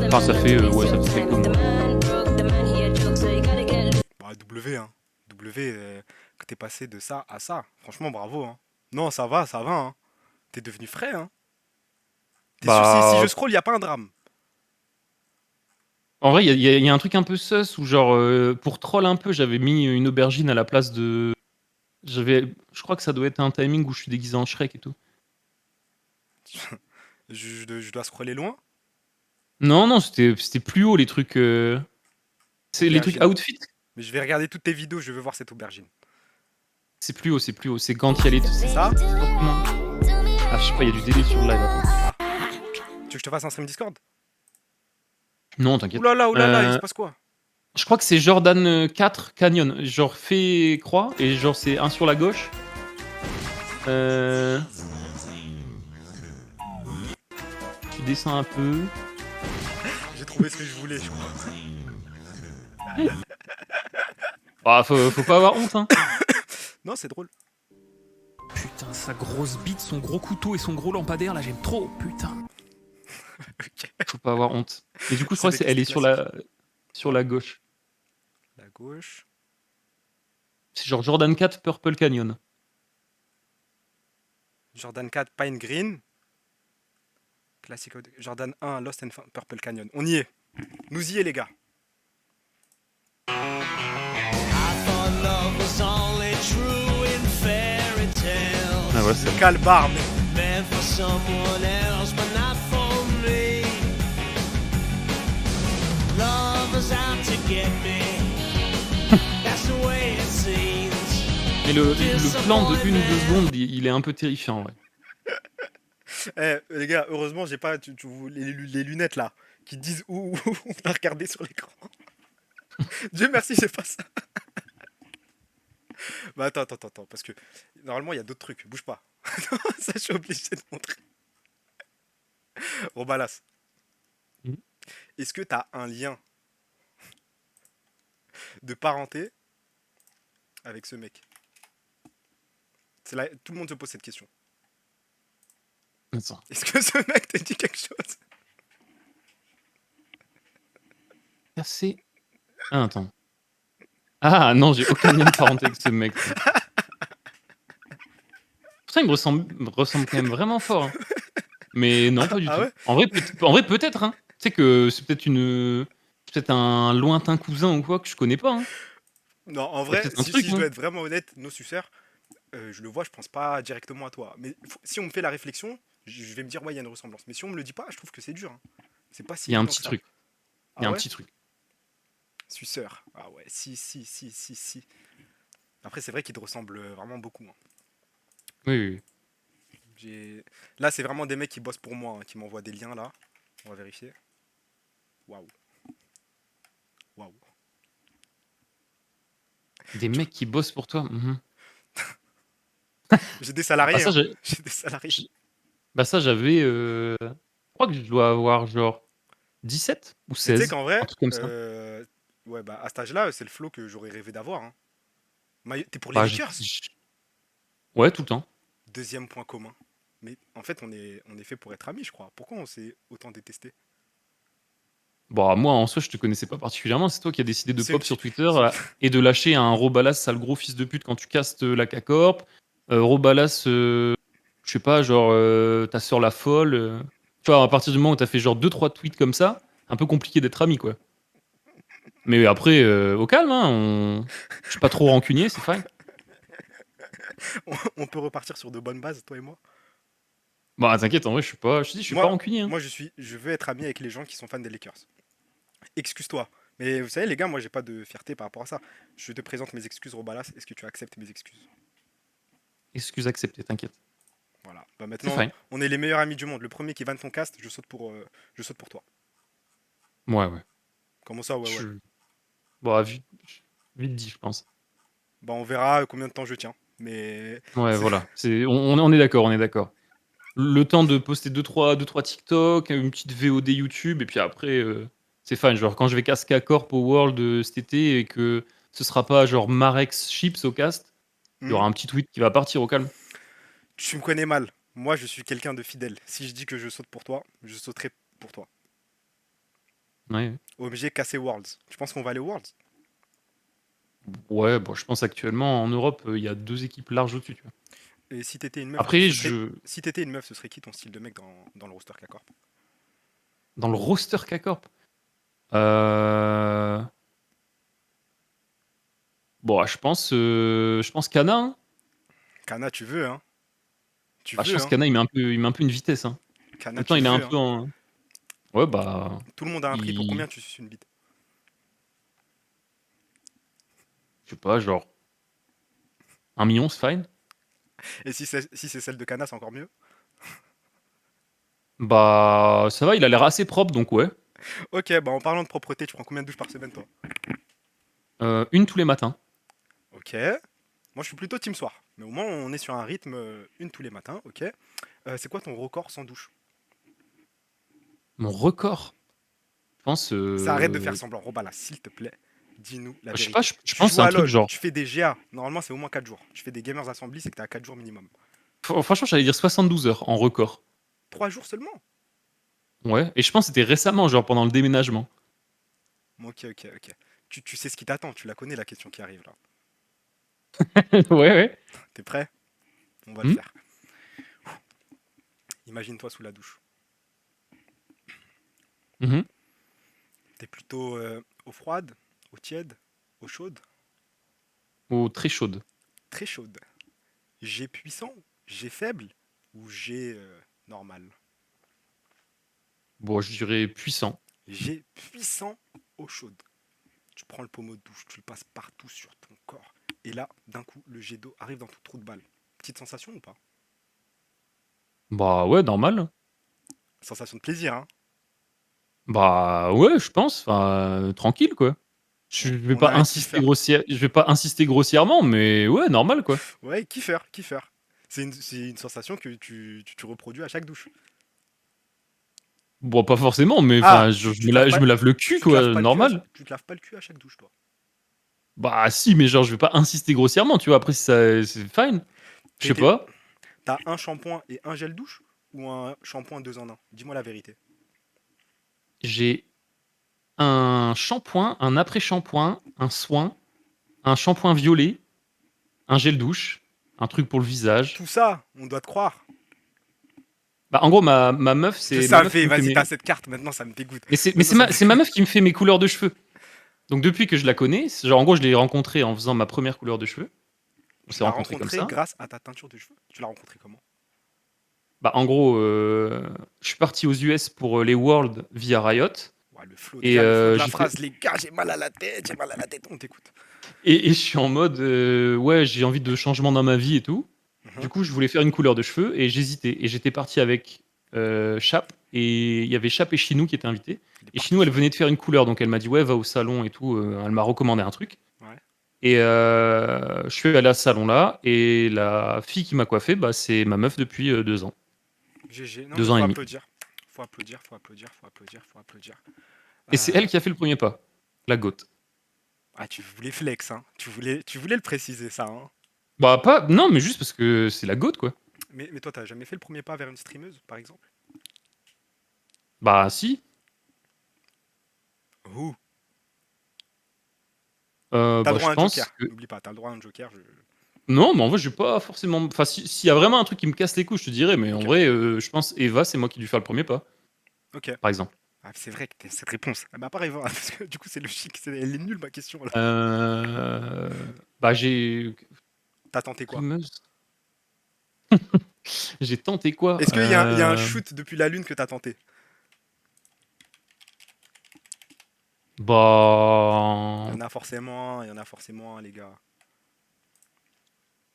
Enfin, ça fait quelques mois. Bah, W, hein. W, que t'es passé de ça à ça. Franchement, bravo, hein. Non, ça va, hein. T'es devenu frais, hein. T'es sûr, si je Bah, scroll, y a pas un drame. en vrai, il y a un truc un peu sus où, genre, pour troll un peu, j'avais mis une aubergine à la place de. Je crois que ça doit être un timing où je suis déguisé en Shrek et tout. Je dois scroller loin. Non, non, c'était plus haut les trucs. C'est les trucs Aubergine. outfit. Mais je vais regarder toutes tes vidéos, je veux voir cette aubergine. C'est plus haut, c'est plus haut. C'est Gantial et tout. C'est ça? Ah, je sais pas, il y a du délai sur le live. Attends. Tu veux que je te fasse un stream Discord? Non, t'inquiète. Ouh là là, il se passe quoi? Je crois que c'est Jordan 4 Canyon. Genre, fais croix et genre, c'est un sur la gauche. Tu descends un peu. J'ai trouvé ce que je voulais, je crois. Bah, faut pas avoir honte, hein. Non, c'est drôle. Putain, sa grosse bite, son gros couteau et son gros lampadaire, là j'aime trop, putain. Ok. Faut pas avoir honte. Et du coup, je C'est crois des qu'elle est questions sur la gauche. La gauche. C'est genre Jordan 4 Purple Canyon. Jordan 4, Pine Green. Classique. Jordan 1, Lost and Purple Canyon. On y est. Nous y est, les gars. Ah ouais, c'est Calbarbe. Mais le plan de 1 ou 2 secondes, il est un peu terrifiant, ouais. Eh, les gars, heureusement, j'ai pas les lunettes là qui disent où on a regardé sur l'écran. Dieu merci, j'ai pas ça. Bah attends, parce que normalement il y a d'autres trucs. Bouge pas. Ça, je suis obligé de montrer. Robalas. Mhm. Est-ce que t'as un lien de parenté avec ce mec? C'est là, tout le monde se pose cette question. Attends. Est-ce que ce mec te dit quelque chose? Cassé. Ah, attends. Ah non, j'ai aucun lien de parenté avec ce mec. Pourtant, il me ressemble quand même vraiment fort, hein. Mais non, pas du Ah tout. ouais? En vrai, peut-être, hein. Tu sais que c'est peut-être un lointain cousin ou quoi que je connais pas, hein. Non, en Il y a vrai, peut-être un si truc, je dois hein. être vraiment honnête, nos suceurs, je le vois, je pense pas directement à toi. Mais si on me fait la réflexion, je vais me dire, ouais, il y a une ressemblance. Mais si on me le dit pas, je trouve que c'est dur, hein. C'est pas si Il y a un évident petit que ça. truc. Il y Ah a un ouais? petit truc. Suceur. Ah ouais, si. Après, c'est vrai qu'il te ressemble vraiment beaucoup, hein. Oui, oui, oui. Là, c'est vraiment des mecs qui bossent pour moi, hein, qui m'envoient des liens là. On va vérifier. Waouh. Waouh. Des mecs qui bossent pour toi. Mhm. J'ai des salariés, Ah, ça, hein. j'ai- J'ai des salariés. bah, ça, j'avais. Je crois que je dois avoir genre 17 ou Mais tu sais 16. qu'en Un vrai, truc comme ça. ouais, bah à cet âge-là, c'est le flow que j'aurais rêvé d'avoir, hein. T'es pour les Bah, Lakers? ouais, tout le temps. Deuxième point commun. Mais en fait, on est fait pour être amis, je crois. Pourquoi on s'est autant détesté? Bon, moi, en soi, je te connaissais pas particulièrement. C'est toi qui as décidé de C'est- pop sur Twitter c'est- et de lâcher un Robalas, sale gros fils de pute, quand tu castes la K-Corp. Robalas, je sais pas, genre, ta sœur la folle. Tu vois, à partir du moment où t'as fait genre 2-3 tweets comme ça, un peu compliqué d'être ami, quoi. Mais après, au calme, hein, je suis pas trop rancunier, c'est fine. on peut repartir sur de bonnes bases, toi et moi. Bah, t'inquiète, en vrai, je te dis, je suis pas Moi, rancunier. Hein. moi je veux être ami avec les gens qui sont fans des Lakers. Excuse-toi. Mais vous savez, les gars, moi, j'ai pas de fierté par rapport à ça. Je te présente mes excuses, Robalas. Est-ce que tu acceptes mes excuses? Excuse acceptée, t'inquiète. Voilà. Bah C'est maintenant, fine. on est les meilleurs amis du monde. Le premier qui vanne ton cast, je saute pour toi. Ouais, ouais. Comment ça, ouais, ouais. Je... Bon, vite dit, je pense. Bah on verra combien de temps je tiens. Mais Ouais, c'est- voilà. On est d'accord, on est d'accord. Le temps de poster 2-3 TikTok, une petite VOD YouTube, et puis après, c'est fine. Genre, quand je vais casquer à Corp au World cet été et que ce sera pas genre Marex Chips au cast, il y Hmm. aura un petit tweet qui va partir au calme. Tu me connais mal. Moi, je suis quelqu'un de fidèle. Si je dis que je saute pour toi, je sauterai pour toi. Ouais, OMG, casser Worlds. Tu penses qu'on va aller aux Worlds? ouais bon, je pense actuellement en Europe, il y a 2 équipes larges au-dessus. Tu vois. Et si t'étais une meuf, Après, ce serait... Si t'étais une meuf, ce serait qui ton style de mec dans le roster K-Corp? dans le roster K-Corp, euh... bon, je pense Kana. Hein. Kana, tu veux, hein? Tu Bah, je veux, pense hein? Kana, il met un peu une vitesse. Hein. En Kana, même temps, tu il est un veux, hein? peu en. Ouais, bah. Tout le monde a un prix. Pour Il... combien tu suces une bite? Je sais pas, genre 1 million, c'est fine. Et si c'est celle de Kana, c'est encore mieux? Bah, ça va, il a l'air assez propre, donc ouais. Ok, bah en parlant de propreté, tu prends combien de douches par semaine, toi? Une tous les matins. Ok. Moi, je suis plutôt team soir. Mais au moins, on est sur un rythme une tous les matins, ok. C'est quoi ton record sans douche? Mon record, je pense. Ça arrête de faire semblant. Robala, s'il te plaît, dis-nous la Je sais pas, vérité. je Tu pense que joues c'est un à truc LoL, genre. tu fais des GA. Normalement, c'est au moins 4 jours. Tu fais des Gamers Assembly, c'est que t'es à 4 jours minimum. Franchement, j'allais dire 72 heures en record. 3 jours seulement? Ouais, et je pense que c'était récemment, genre pendant le déménagement. Ok, ok, ok. Tu sais ce qui t'attend, tu la connais la question qui arrive là. Ouais, ouais. T'es prêt? On va le Hmm. faire. Imagine-toi sous la douche. Mhm. T'es plutôt eau froide, eau tiède, eau chaude? Oh, très chaude. Très chaude. G puissant, G faible ou G normal? Bon, je dirais puissant. G puissant, eau chaude. Tu prends le pommeau de douche, tu le passes partout sur ton corps. Et là, d'un coup, le jet d'eau arrive dans ton trou de balle. Petite sensation ou pas? Bah ouais, normal. Sensation de plaisir, hein? Bah ouais, je pense. Enfin, tranquille, quoi. Je vais On a pas un insister kiffer. je vais pas insister grossièrement, mais ouais, normal, quoi. Ouais, kiffer, kiffer. C'est une sensation que tu reproduis à chaque douche. Bon, pas forcément, mais Ah, enfin, je me lave le cul, tu te laves quoi, pas le cul normal. tu te laves pas le cul à chaque douche, toi. Bah si, mais genre, je vais pas insister grossièrement, tu vois. Après, si ça, c'est fine. Je sais T'es- pas. T'as un shampoing et un gel douche ou un shampoing 2 en un? Dis-moi la vérité. J'ai un shampoing, un après-shampoing, un soin, un shampoing violet, un gel douche, un truc pour le visage. Tout ça, on doit te croire. Bah, en gros, ma meuf, Je c'est ma meuf savais, qui me fait vas-y, mes... t'as cette carte, maintenant ça me dégoûte. Mais Maintenant, ça me c'est ma meuf qui me fait mes couleurs de cheveux. Donc depuis que je la connais, genre en gros, je l'ai rencontrée en faisant ma première couleur de cheveux. On Tu s'est l'as rencontrés comme rencontré ça. grâce à ta teinture de cheveux. Tu l'as rencontré comment? Bah, en gros, je suis parti aux US pour les Worlds via Riot. Ouais, le flow, Et, déjà le flow de la j'ai fait... phrase, les gars, j'ai mal à la tête, j'ai mal à la tête, on t'écoute. et je suis en mode, ouais, j'ai envie de changement dans ma vie et tout. Mhm. Du coup, je voulais faire une couleur de cheveux et j'hésitais. Et j'étais parti avec Chap. Et il y avait Chap et Chinou qui étaient invités. Il est Et parti Chinou, elle sur- venait de faire une couleur. Donc elle m'a dit, ouais, va au salon et tout. Elle m'a recommandé un truc. Ouais. Et je suis allé à ce salon-là. Et la fille qui m'a coiffé, bah, c'est ma meuf depuis 2 ans. GG. Non, mais 2 ans faut et demi. applaudir. Faut applaudir, faut applaudir, faut applaudir, faut applaudir. Et c'est elle qui a fait le premier pas. La goth. Ah, tu voulais flex, hein. Tu voulais le préciser, ça, hein. Bah, pas. Non, mais juste parce que c'est la goth, quoi. Mais toi, t'as jamais fait le premier pas vers une streameuse, par exemple? Bah, si. Ouh. T'as le Bah, droit je à un pense joker. que... N'oublie pas, t'as le droit à un joker. Non, mais en vrai, je vais pas forcément... Enfin, s'il y a vraiment un truc qui me casse les couilles, je te dirais, mais en Ok. vrai, je pense Eva, c'est moi qui ai dû faire le premier pas, Ok. par exemple. Ah, c'est vrai que t'as cette réponse. Ah bah pareil, voilà, parce que du coup c'est logique, elle est nulle ma question là. Euh... Bah, j'ai... T'as tenté quoi? Streameuse. J'ai tenté quoi? Est-ce qu'il y a un shoot depuis la lune que t'as tenté? Il y Bah... en a forcément un, il y en a forcément un, les gars.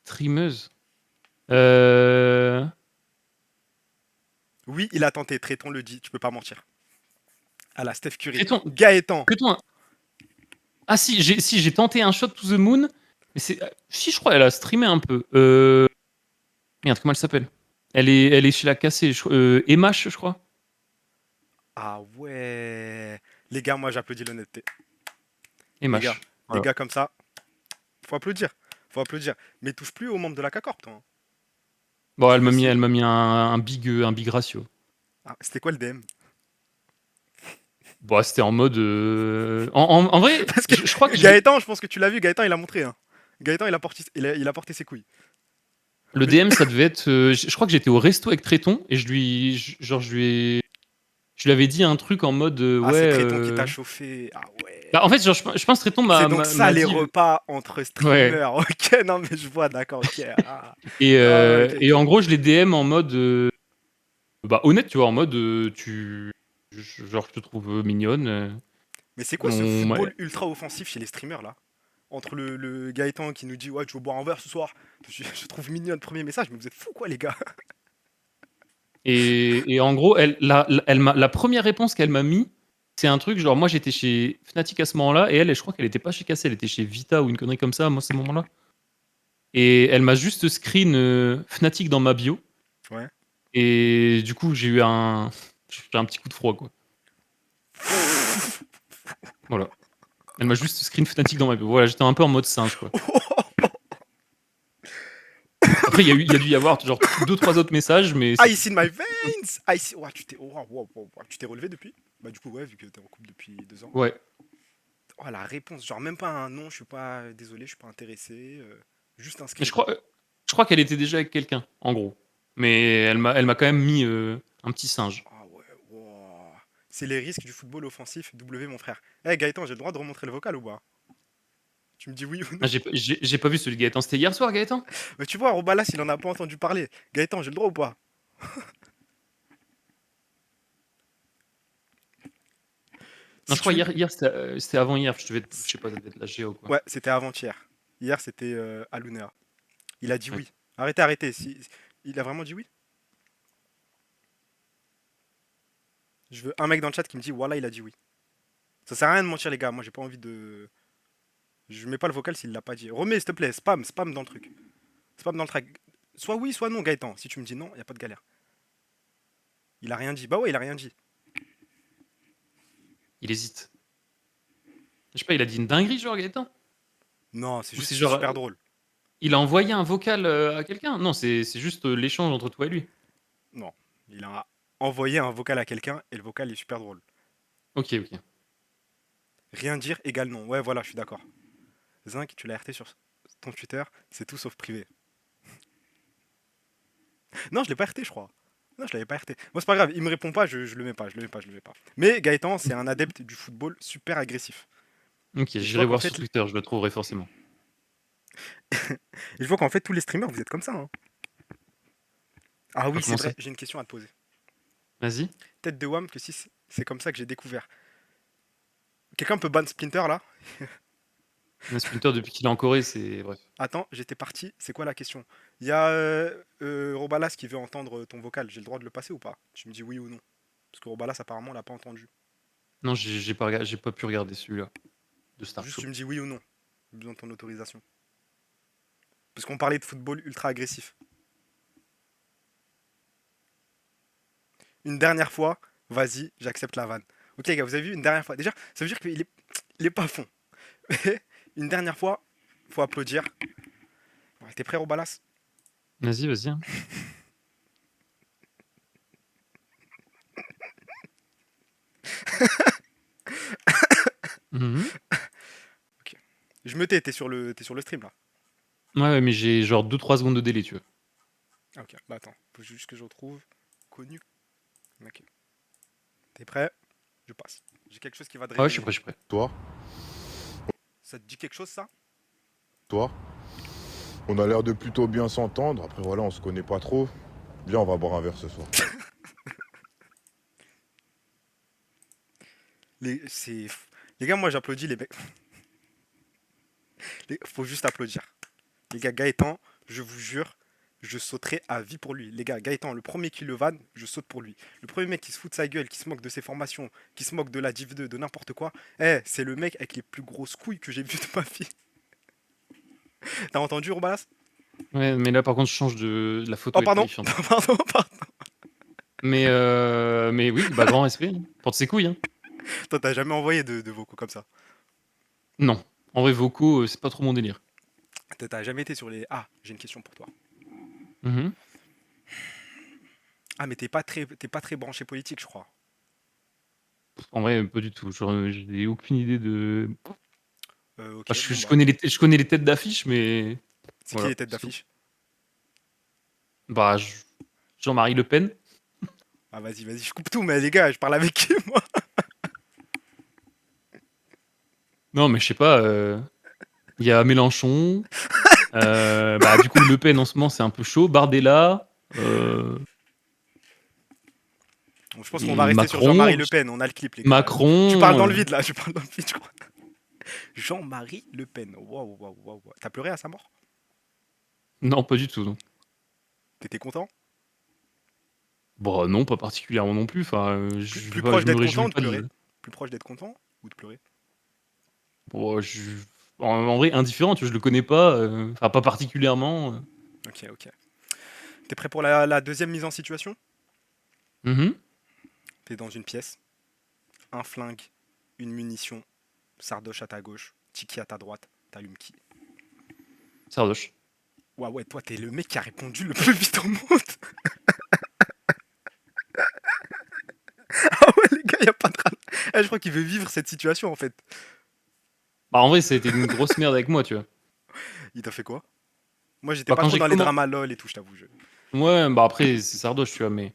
Streameuse. Euh... Oui, il a tenté, Tréton le dit, tu peux pas mentir. Ah la Steph Curry. Tréton... Gaëtan. Tréton... Ah si, j'ai tenté un shot to the moon, mais c'est... Si, je crois, elle a streamé un peu. Merde, comment elle s'appelle? Elle est chez la cassée, Emash, je crois. Ah ouais. Les gars, moi j'applaudis l'honnêteté. Les gars, Emash. les Voilà. gars comme ça, faut applaudir. Faut applaudir. Mais touche plus aux membres de la CACORP, toi, hein. Bon, Tu veux elle essayer. m'a mis un big ratio. Ah, c'était quoi le DM? Bon, c'était en mode. En vrai, Parce que je crois que Gaëtan, je pense que tu l'as vu, Gaëtan il a montré, hein. Gaëtan il a porté ses couilles. le Mais- DM, ça devait être. Je crois que j'étais au resto avec Tréton et je lui avais dit un truc en mode Ah, ouais. c'est Tréton qui t'a chauffé. Ah ouais. Bah, en fait, genre, je pense que Tréton C'est donc ça m'a les dit. repas entre Ouais. streamers. Ok, non mais je vois, d'accord, ok. Ah, Et, ah, ouais, ok, et ok. en gros, je l'ai DM en mode. Bah, honnête, tu vois, en mode. Genre, je te trouve mignonne. Mais c'est quoi ce Ouais. football ultra offensif chez les streamers là? Entre le Gaëtan qui nous dit ouais tu veux boire un verre ce soir, je trouve mignon le premier message, mais vous êtes fous quoi les gars? Et en gros, la première réponse qu'elle m'a mis, c'est un truc genre, moi j'étais chez Fnatic à ce moment-là, et je crois qu'elle était pas chez Cassel, elle était chez Vita ou une connerie comme ça, moi, à ce moment-là. Et elle m'a juste screen Fnatic dans ma bio, Ouais. et du coup, j'ai un petit coup de froid, quoi. Voilà. Elle m'a juste screen Fnatic dans ma bio. Voilà, j'étais un peu en mode singe, quoi. Après, il y a dû y avoir genre 2-3 autres messages, mais c'est Ice in my veins! Ice... Ouah, tu t'es relevé depuis? Bah du coup ouais, vu que t'es en couple depuis 2 ans. ouais. Oh la réponse, genre même pas un non, je suis pas désolé, je suis pas intéressé, juste un Mais screen. je crois qu'elle était déjà avec quelqu'un, en gros. Mais elle m'a quand même mis un petit singe. Ah ouais, wow. C'est les risques du football offensif, W mon frère. Eh Gaëtan, j'ai le droit de remontrer le vocal ou pas? Tu me dis oui ou Ah, non? j'ai pas vu celui de Gaëtan. C'était hier soir, Gaëtan? Mais tu vois, Robalas, il en a pas entendu parler. Gaëtan, j'ai le droit ou pas? Non, Si je crois tu... hier c'était avant-hier. Je sais pas, ça devait être la Géo, quoi. Ouais, c'était avant-hier. Hier, c'était Alunea. Il a dit Ouais. oui. Arrêtez. Il a vraiment dit oui? Je veux un mec dans le chat qui me dit voilà, il a dit oui. Ça sert à rien de mentir, les gars. Moi, j'ai pas envie de. Je mets pas le vocal s'il l'a pas dit. Remets, s'il te plaît, spam dans le truc. Spam dans le track. Soit oui, soit non, Gaëtan. Si tu me dis non, y a pas de galère. Il a rien dit. Bah ouais, il a rien dit. Il hésite. Je sais pas, il a dit une dinguerie, genre, Gaëtan? Non, c'est Ou juste c'est genre, super drôle. il a envoyé un vocal à quelqu'un? Non, c'est juste l'échange entre toi et lui. Non. Il a envoyé un vocal à quelqu'un et le vocal est super drôle. Ok, ok. Rien dire égale non. Ouais, voilà, je suis d'accord. Zinc, tu l'as RT sur ton Twitter, c'est tout sauf privé. Non, je l'ai pas RT, je crois. Non, je l'avais pas RT. Moi, c'est pas grave, il me répond pas, je le mets pas, je le mets pas, je le mets pas. Mais Gaëtan, c'est un adepte du football super agressif. Ok, Et je j'irai vois qu'en voir sur fait, Twitter, je le trouverai forcément. tous les streamers, vous êtes comme ça, hein. Ah On va oui, c'est commencer. vrai, j'ai une question à te poser. Vas-y. Tête de Wam, que si c'est comme ça que j'ai découvert. Quelqu'un peut ban Splinter là? Un Splinter, depuis qu'il est en Corée, c'est. Bref. Attends, j'étais parti, c'est quoi la question? Il y a Robalas qui veut entendre ton vocal, j'ai le droit de le passer ou pas? Tu me dis oui ou non. Parce que Robalas apparemment l'a pas entendu. Non, j'ai pas pu regarder celui-là. De Star Juste Show. tu me dis oui ou non. J'ai besoin de ton autorisation. Parce qu'on parlait de football ultra agressif. Une dernière fois, vas-y, j'accepte la vanne. Ok les gars, vous avez vu une dernière fois. Déjà, ça veut dire qu'il est pas fond. Une dernière fois, faut applaudir. Ouais, t'es prêt Robalas? Vas-y, vas-y, hein. Mhm. Ok. Je me tais, t'es sur le stream là. Ouais, mais j'ai genre 2-3 secondes de délai, tu vois. Ah, ok, bah attends, faut juste que je retrouve. Connu. Ok. T'es prêt? Je passe. J'ai quelque chose qui va te Ah ouais, je suis réveiller. prêt, je suis prêt. Toi, Ça te dit quelque chose ça? toi, on a l'air de plutôt bien s'entendre. Après, voilà, on se connaît pas trop. Viens, on va boire un verre ce soir. C'est... Les gars, moi j'applaudis les mecs. Faut juste applaudir. Les gars, Gaëtan, je vous jure, je sauterai à vie pour lui. Les gars, Gaëtan, le premier qui le vanne, je saute pour lui. Le premier mec qui se fout de sa gueule, qui se moque de ses formations, qui se moque de la Div 2, de n'importe quoi, c'est le mec avec les plus grosses couilles que j'ai vu de ma vie. T'as entendu, Urbalas? Ouais, mais là par contre, je change de. La photo Oh, est pardon. terrifiante. Pardon. Mais oui, bah grand respect. Hein. Porte ses couilles. Hein. Toi, t'as jamais envoyé de vocaux comme ça. Non. En vrai, vocaux, c'est pas trop mon délire. T'as jamais été sur les... Ah, j'ai une question pour toi. Mhm. Ah, mais t'es pas très branché politique, je crois. En vrai, pas du tout. Genre, j'ai aucune idée de. Ok, Enfin, bon je bah... connais je connais les têtes d'affiche, mais C'est qui voilà. les têtes C'est tout. d'affiche? Bah, Jean-Marie Le Pen. Ah, vas-y, je coupe tout, mais les gars, je parle avec qui, moi? Non, mais je sais pas. Il y a Mélenchon. Bah, du coup, Le Pen en ce moment, c'est un peu chaud. Bardella. Bon, je pense qu'on va Et rester sur Jean-Marie Macron. Le Pen, on a le clip, les gars. Tu Macron. parles dans le vide, là, je parle dans le vide, je crois. Jean-Marie Le Pen, waouh. T'as pleuré à sa mort? Non, pas du tout. Non. T'étais content? Bon, non, pas particulièrement non plus. Enfin, Plus proche je me d'être content réjouis ou de pas pleurer? de. Plus proche d'être content ou de pleurer? Bon, en vrai, indifférent, tu vois, je le connais pas. Enfin, pas particulièrement. Ok. T'es prêt pour la deuxième mise en situation? Mhm. T'es dans une pièce, un flingue, une munition, Sardoche à ta gauche, Tiki à ta droite, t'allumes qui? Sardoche. Ouais, toi t'es le mec qui a répondu le plus vite au monde. Ah ouais les gars, y a pas de râle. Je crois qu'il veut vivre cette situation en fait. Bah, en vrai, ça a été une grosse merde avec moi, tu vois. Il t'a fait quoi? Moi j'étais Bah, pas quand trop j'ai dans les commencé. dramas LOL et tout, je t'avoue. Ouais, bah après, c'est Sardoche, tu vois, mais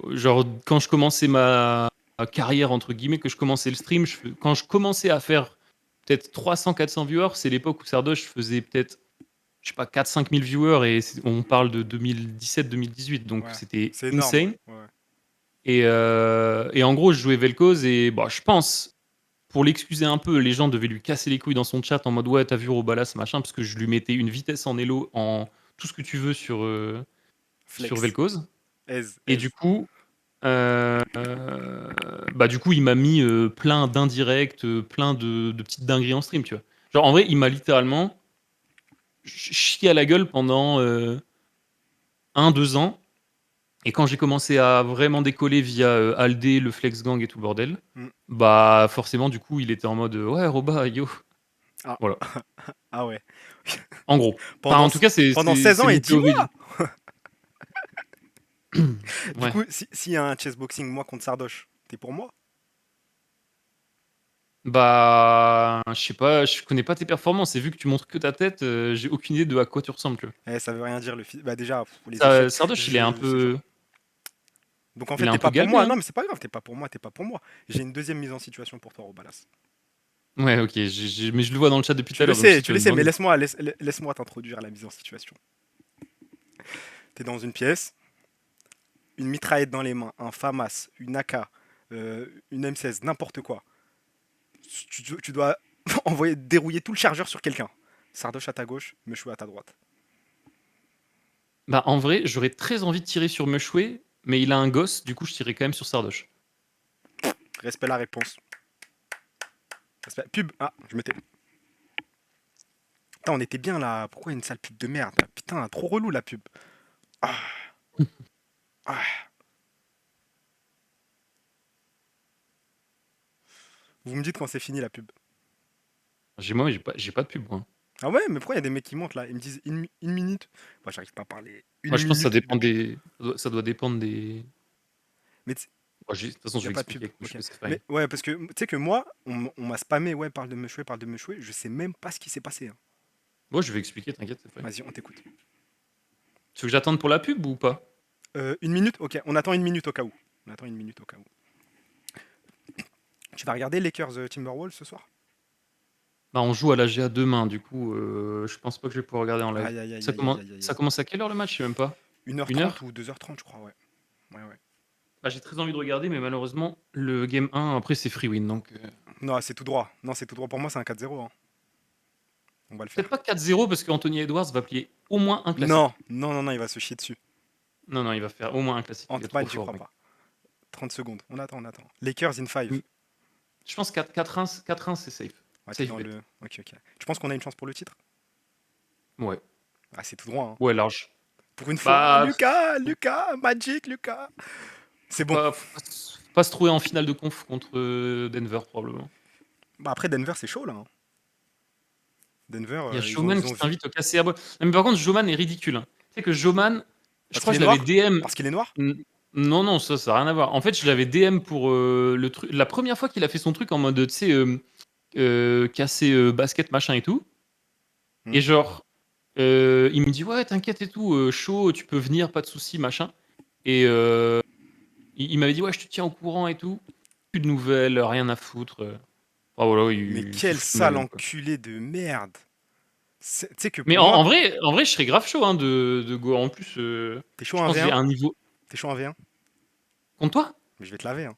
genre, quand je commençais ma carrière, entre guillemets, que je commençais le stream, quand je commençais à faire peut-être 300-400 viewers, c'est l'époque où Sardoche faisait peut-être, je sais pas, 4-5 000 viewers, et on parle de 2017-2018, donc Ouais, c'était c'est énorme. insane. Ouais. Et en gros, je jouais Vel'Koz, et bah, je pense, pour l'excuser un peu, les gens devaient lui casser les couilles dans son chat en mode ouais, t'as vu Robalas, machin, parce que je lui mettais une vitesse en elo, en tout ce que tu veux sur Flex. Vel'Koz. Aise. Et du coup, bah du coup, il m'a mis plein d'indirects, plein de petites dingueries en stream, tu vois. Genre, en vrai, il m'a littéralement chié à la gueule pendant 1-2 ans. Et quand j'ai commencé à vraiment décoller via Aldé, le Flex Gang et tout le bordel, Mm. bah forcément, du coup, il était en mode ouais, Roba, yo. Ah. Voilà. Ah ouais. En gros. Enfin, Pendant, en tout cas, pendant 16 ans c'est et mon 10 théorie. mois. Du Ouais. coup, s'il y a un chessboxing moi contre Sardoche, t'es pour moi? Bah, je sais pas, je connais pas tes performances. Et vu que tu montres que ta tête, j'ai aucune idée de à quoi tu ressembles, tu vois. Ça veut rien dire le fils. Bah déjà, pour les échecs, Sardoche, il est un c'est genre. peu, Donc en fait, il est un t'es peu pas pour galbé, moi. hein. Non, mais c'est pas grave, t'es pas pour moi, t'es pas pour moi. J'ai une deuxième mise en situation pour toi, Robalas. Ouais, ok, mais je le vois dans le chat depuis tout à l'heure. Donc si Tu veux le me sais, mais demander. laisse-moi t'introduire à la mise en situation. T'es dans une pièce, une mitraillette dans les mains, un FAMAS, une AK, une M16, n'importe quoi. Tu dois dérouiller tout le chargeur sur quelqu'un. Sardoche à ta gauche, Meshou à ta droite. Bah, en vrai, j'aurais très envie de tirer sur Meshway, mais il a un gosse, du coup, je tirerais quand même sur Sardoche. Respect la réponse. Pub. Ah, je me tais. Putain, on était bien là. Pourquoi une sale pub de merde? Putain, trop relou la pub. Ah. Ah. Vous me dites quand c'est fini la pub. Moi, j'ai pas de pub, moi. Ah ouais, mais pourquoi il y a des mecs qui montent là? Ils me disent une minute. Moi, j'arrive pas à parler. Une Moi, je pense que ça minute. dépend ça doit dépendre des. Mais De toute façon, Y je a vais pas de expliquer pub. avec Ok. Meshway, c'est fine. Mais ouais, parce que tu sais que moi, on m'a spammé, ouais, parle de Meshway, je sais même pas ce qui s'est passé, hein. Moi, je vais expliquer, t'inquiète, c'est fine. Vas-y, on t'écoute. Tu veux que j'attende pour la pub ou pas? Une minute? Ok, on attend une minute au cas où. On attend une minute au cas où. Tu vas regarder Lakers Timberwolves ce soir? Bah, on joue à la GA demain, du coup, je pense pas que je vais pouvoir regarder en live. Aïe, aïe, aïe, Ça aïe, aïe, commence, aïe, aïe, ça aïe. commence à quelle heure le match? Je sais même pas. 1h30 1 heure? ou 2h30, je crois, ouais. Ouais, ouais. Bah, j'ai très envie de regarder, mais malheureusement, le game 1, après, c'est free win, donc... Non, c'est tout droit. Non, c'est tout droit. Pour moi, c'est un 4-0, hein. On va le Peut-être faire. pas 4-0, parce qu'Anthony Edwards va plier au moins un classique. Non, non, non, non, il va se chier dessus. Non, non, il va faire au moins un classique. Il est trop Ant-Man, j'y fort, crois mec. pas. 30 secondes. On attend, on attend. Lakers in 5. Mm. Je pense 4-1, c'est safe. Ouais, t'es Safe dans bet. le... Ok, ok. Tu penses qu'on a une chance pour le titre? Ouais. Ah, c'est tout droit, hein. Ouais, large. Pour une fois, Bah, Lucas, Magic, Lucas. C'est bon. faut pas se trouver en finale de conf contre Denver, probablement. Bah après, Denver, c'est chaud, là, hein. Denver, Il y a ils Joman ont qui vu. t'invite au casser à bois. Mais par contre, Joman est ridicule, hein. Tu sais que Joman, je Parce crois qu'il que est je l'avais noir? DM. Parce qu'il est noir? Non, non, ça n'a rien à voir. En fait, je l'avais DM pour le truc. La première fois qu'il a fait son truc en mode, tu sais, casser basket, machin et tout. Hmm. Et genre, il me dit, ouais, t'inquiète et tout, chaud, tu peux venir, pas de soucis, machin. Et il m'avait dit, ouais, je te tiens au courant et tout. Plus de nouvelles, rien à foutre. Ah, voilà, Mais il se quel fout de ma sale gueule, quoi. enculé de merde. Tu sais que Mais pour moi, en vrai, je serais grave chaud hein, de go. En plus, t'es chaud je en pense que j'ai V1? un niveau. T'es chaud en V1? Contre toi? Mais je vais te laver, hein.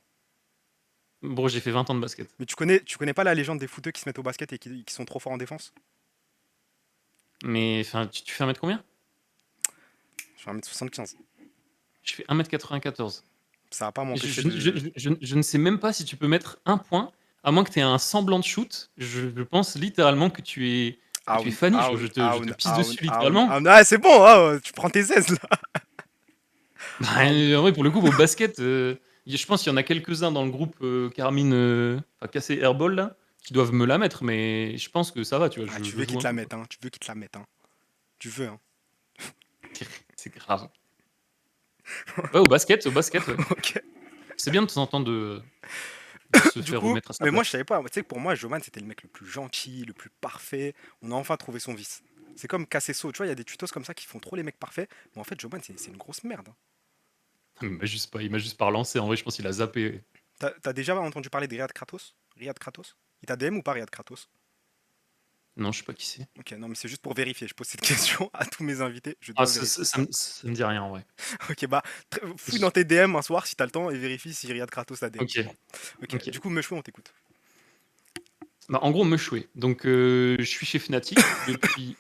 Bon, j'ai fait 20 ans de basket. Mais tu connais pas la légende des footeux qui se mettent au basket et qui sont trop forts en défense? Mais enfin, tu fais 1 mètre combien? Je fais 1m75. Je fais 1 m 94. Ça va pas Je, m'empêcher je- je- de... je ne sais même pas si tu peux mettre un point, à moins que tu aies un semblant de shoot. Je pense littéralement que tu es Aoun, Fanny. Genre, Aoun, je te Aoun, pisse Aoun, dessus Aoun, littéralement. Aoun. Ah, c'est bon, hein, tu prends tes aises, là. Bah, Aoun. en vrai, pour le coup, au basket, je pense qu'il y en a quelques-uns dans le groupe Carmine, enfin, cassé Airball, là, qui doivent me la mettre, mais je pense que ça va, tu vois. Ah, tu Je veux joue qu'ils un te la peu, mettent, hein. Tu veux qu'ils te la mettent, hein. Tu veux, hein. c'est grave. Ouais, au basket, ouais. Ok. C'est bien de temps en temps de se Du faire coup, remettre à sa mais moi, place. je savais pas. Tu sais que pour moi, Joman, c'était le mec le plus gentil, le plus parfait. On a enfin trouvé son vice. C'est comme Cassesso, tu vois, il y a des tutos comme ça qui font trop les mecs parfaits. Mais en fait, Joman, c'est une grosse merde, hein. Il m'a juste pas relancé. En vrai, je pense qu'il a zappé. T'as déjà entendu parler de Riyad Kratos? Riyad Kratos? Il t'a DM ou pas, Riyad Kratos? Non, je sais pas qui c'est. Ok, non, mais c'est juste pour vérifier. Je pose cette question à tous mes invités. Je Ah, dois vérifier. ça me dit rien en vrai. Ok, bah, fouille dans tes DM un soir si t'as le temps et vérifie si Riyad Kratos t'a DM. Ok. Ok, Ok. du coup, Meshway, on t'écoute. Bah, en gros, Meshway. Donc, je suis chez Fnatic depuis,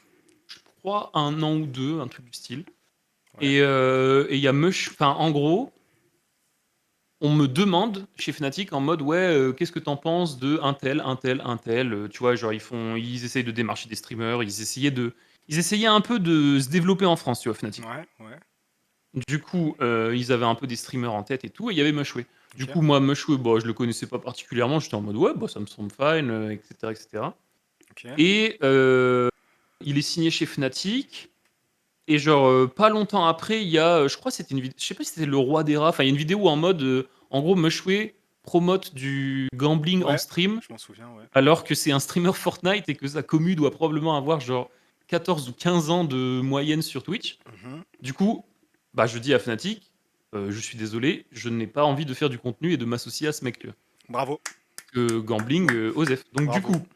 je crois, 1 an ou 2, un truc du style. Ouais. Et il y a Enfin, en gros, on me demande chez Fnatic en mode, ouais, qu'est-ce que t'en penses de un tel, un tel, un tel. Tu vois, genre, ils essayent de démarcher des streamers, ils essayaient un peu de se développer en France, tu vois, Fnatic. Ouais, ouais. Du coup, ils avaient un peu des streamers en tête et tout, et il y avait Meshway. Du Ok. coup, moi, Meshway, bah, je le connaissais pas particulièrement, j'étais en mode, ouais, bah, ça me semble fine, etc., etc. Ok. Et il est signé chez Fnatic. Et genre, pas longtemps après, il y a, je crois que c'était une vidéo, je sais pas si c'était le roi des rats, enfin, il y a une vidéo en mode, en gros, Meshway promote du gambling en Ouais, stream, je m'en souviens, ouais. alors que c'est un streamer Fortnite et que sa commu doit probablement avoir genre 14 ou 15 ans de moyenne sur Twitch. Mhm. Du coup, bah, je dis à Fnatic, je suis désolé, je n'ai pas envie de faire du contenu et de m'associer à ce mec. Bravo, Que gambling, Osef. Donc, du bravo. coup,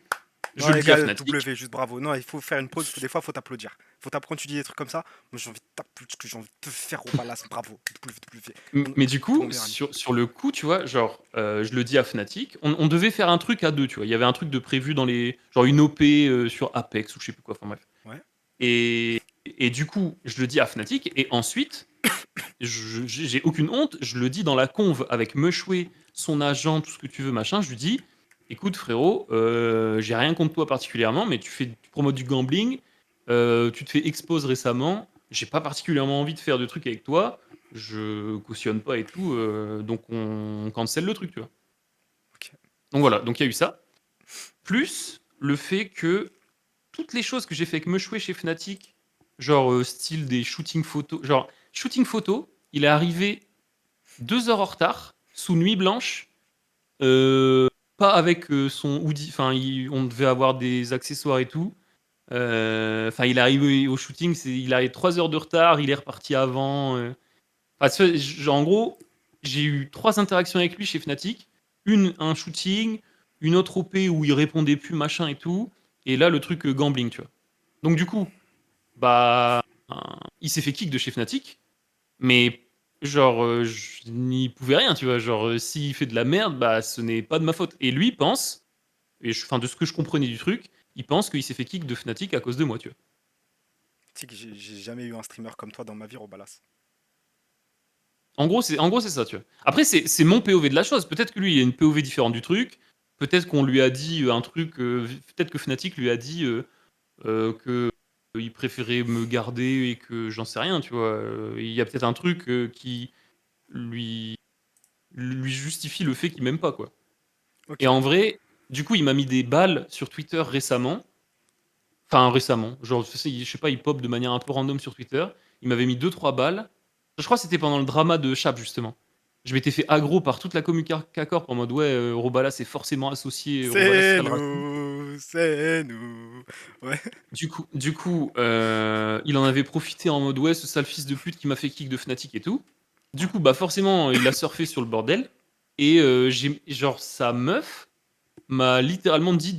Non, je le les dis à gars, Fnatic. W, juste bravo. Non, il faut faire une pause. Des fois, faut t'applaudir. Faut t'apprendre, tu dis des trucs comme ça. Moi, j'ai envie de t'applaudir, que j'ai envie de te faire au palace. Bravo. W. Mais du coup, Ton meilleur ami. sur le coup, tu vois, genre, je le dis à Fnatic, on devait faire un truc à deux, tu vois. Il y avait un truc de prévu dans les. Genre une OP sur Apex ou je sais plus quoi, enfin bref. Ouais. Et du coup, je le dis à Fnatic, et ensuite, j'ai aucune honte, je le dis dans la conve avec Meshway, son agent, tout ce que tu veux, machin, je lui dis, écoute frérot, j'ai rien contre toi particulièrement, mais tu promotes du gambling, tu te fais expose récemment, j'ai pas particulièrement envie de faire de trucs avec toi, je cautionne pas et tout, donc on cancelle le truc, tu vois. Ok. Donc voilà, donc il y a eu ça. Plus le fait que toutes les choses que j'ai fait avec Meshway chez Fnatic, genre style des shooting photos, genre shooting photo, il est arrivé 2 heures en retard, sous nuit blanche, pas avec son hoodie. Enfin, on devait avoir des accessoires et tout. Enfin, il est arrivé au shooting, il a eu 3 heures de retard, il est reparti avant. Enfin, en gros, j'ai eu 3 interactions avec lui chez Fnatic. Un shooting, une autre OP où il répondait plus, machin et tout. Et là, le truc gambling, tu vois. Donc, du coup, bah, il s'est fait kick de chez Fnatic. Mais, genre, je n'y pouvais rien, tu vois. Genre, s'il fait de la merde, bah, ce n'est pas de ma faute. Et lui pense, enfin, de ce que je comprenais du truc, il pense qu'il s'est fait kick de Fnatic à cause de moi, tu vois. Tu sais que j'ai jamais eu un streamer comme toi dans ma vie, Robalas. En gros, c'est ça, tu vois. Après, c'est mon POV de la chose. Peut-être que lui, il a une POV différente du truc. Peut-être qu'on lui a dit un truc. Peut-être que Fnatic lui a dit que il préférait me garder et que j'en sais rien, tu vois. Il y a peut-être un truc qui lui, lui justifie le fait qu'il m'aime pas, quoi. Ok. Et en vrai, du coup, il m'a mis des balles sur Twitter récemment. Enfin, récemment. Genre, je sais pas, il pop de manière un peu random sur Twitter. Il m'avait mis 2-3 balles. Je crois que c'était pendant le drama de Chap, justement. Je m'étais fait aggro par toute la commu K-Corp en mode ouais, Robala c'est forcément associé, Robala c'est C'est le raciste. nous, c'est nous. Ouais. Du coup, il en avait profité en mode ouais, ce sale fils de pute qui m'a fait kick de Fnatic et tout. Du coup, bah forcément, il a surfé sur le bordel. Et genre, sa meuf m'a littéralement dit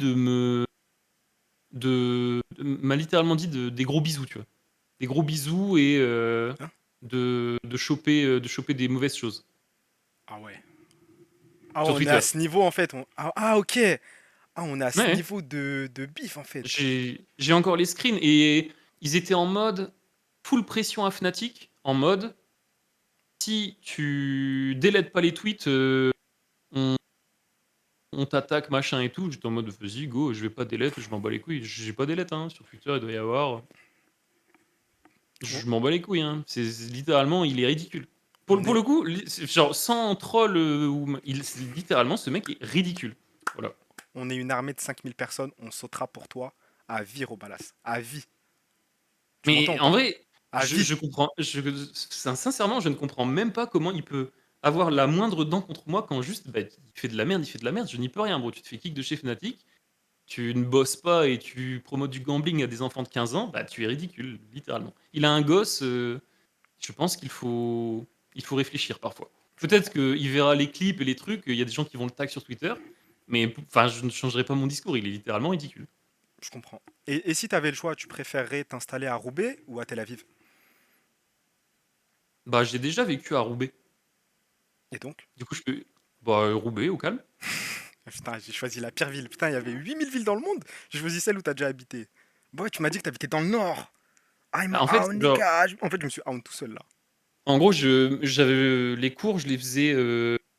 m'a littéralement dit des gros bisous, tu vois. Des gros bisous et Hein. de choper des mauvaises choses Ah ouais. Ah, sur on est à Twitter. ce niveau en fait. Ok. Ah, on est à ce Ouais, niveau de bif en fait. j'ai encore les screens et ils étaient en mode full pression à Fnatic, en mode si tu délètes pas les tweets, on, on t'attaque, machin et tout. J'étais en mode vas-y, go, je vais pas délète, je m'en bats les couilles. J'ai pas délète, hein, sur Twitter, il doit y avoir. On, Je m'en bats les couilles, hein. Littéralement, il est ridicule. on Pour est, le coup, genre sans troll, littéralement, ce mec est ridicule. Voilà. on est une armée de 5000 personnes. On sautera pour toi à vie, Robalas. À vie. Tu m'entends Mais ou en pas? vrai, À vie. je comprends. Sincèrement, je ne comprends même pas comment il peut avoir la moindre dent contre moi quand juste bah, il fait de la merde, il fait de la merde. Je n'y peux rien, bro. Tu te fais kick de chez Fnatic, tu ne bosses pas et tu promotes du gambling à des enfants de 15 ans, bah tu es ridicule, littéralement. Il a un gosse, je pense il faut réfléchir parfois. Je Peut-être comprends. qu'il verra les clips et les trucs, il y a des gens qui vont le tag sur Twitter, mais enfin, je ne changerai pas mon discours, il est littéralement ridicule. Je comprends. Et si tu avais le choix, tu préférerais t'installer à Roubaix ou à Tel Aviv? Bah, j'ai déjà vécu à Roubaix. Et donc? Du coup, je peux. Bah, Roubaix, au calme. Putain, j'ai choisi la pire ville. Putain, il y avait 8000 villes dans le monde. J'ai choisi celle où t'as déjà habité. Boy, tu m'as dit que t'habitais dans le nord. I'm En fait, out, genre, nigga. En fait, je me suis out tout seul là. en gros, j'avais les cours, je les faisais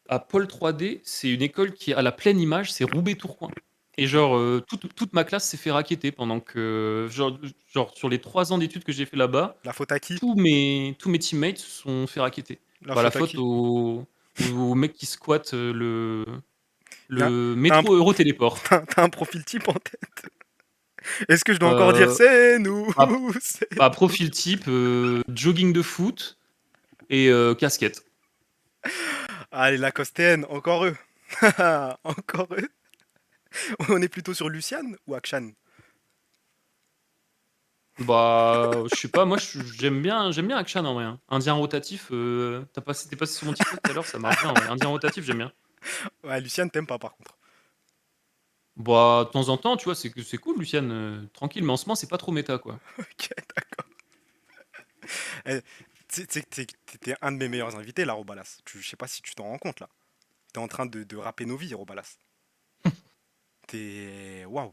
à Pôle 3D. C'est une école qui est à la pleine image, c'est Roubaix-Tourcoing. Et Ok. genre, toute ma classe s'est fait racketter pendant que, genre, sur les 3 ans d'études que j'ai fait là-bas, La faute à qui? tous mes teammates se sont fait racketter. La Bah, la faute à faute qui? au mec qui squatte Y a- le T'as un, métro Eurotéléport. t'as un profil type en tête. Est-ce que je dois encore dire Euh, c'est nous? bah, C'est bah, nous. profil type, jogging de foot et casquette. Allez, la Costéenne, encore eux. Encore eux. On est plutôt sur Luciane ou Akshan? Bah, je sais pas, moi j'aime bien Akshan en vrai, hein. Indien rotatif, t'es passé sur mon TikTok tout à l'heure, ça marche bien en vrai. Indien rotatif, j'aime bien. Ouais, Luciane, t'aimes pas par contre. Bah, de temps en temps, tu vois, c'est cool, Luciane, tranquille, mais en ce moment, c'est pas trop méta, quoi. Ok, d'accord. Eh, t'es un de mes meilleurs invités là, Robalas. Je sais pas si tu t'en rends compte là. T'es en train de rapper nos vies, Robalas. T'es. Waouh,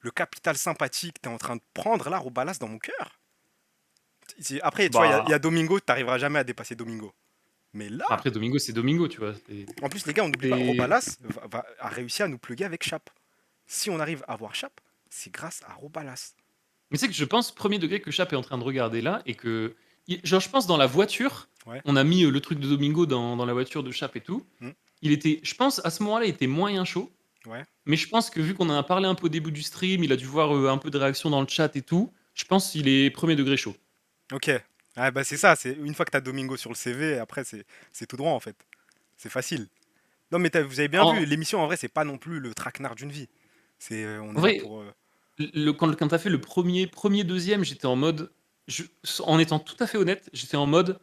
le capital sympathique, t'es en train de prendre là, Robalas, dans mon cœur. Après, tu vois, il y a Bah, Domingo, t'arriveras jamais à dépasser Domingo. Mais là, après, Domingo, c'est Domingo, tu vois. en plus, les gars, on n'oublie pas, C'est- Robalas a réussi à nous plugger avec Chap. Si on arrive à avoir Chap, c'est grâce à Robalas. Mais c'est que je pense, premier degré, que Chap est en train de regarder là, et que. Genre, je pense dans la voiture, Ouais. on a mis le truc de Domingo dans la voiture de Chap et tout. Hmm, Il était, je pense, à ce moment-là, il était moyen chaud. ouais. Mais je pense que vu qu'on en a parlé un peu au début du stream, il a dû voir un peu de réaction dans le chat et tout. Je pense qu'il est premier degré chaud. Ok. Ah bah c'est ça, c'est une fois que t'as Domingo sur le CV, après c'est tout droit en fait. C'est facile. Non, mais vous avez bien En, vu, l'émission en vrai, c'est pas non plus le traquenard d'une vie. On en est là vrai, pour. quand t'as fait le premier, deuxième, j'étais en mode. En étant tout à fait honnête, j'étais en mode.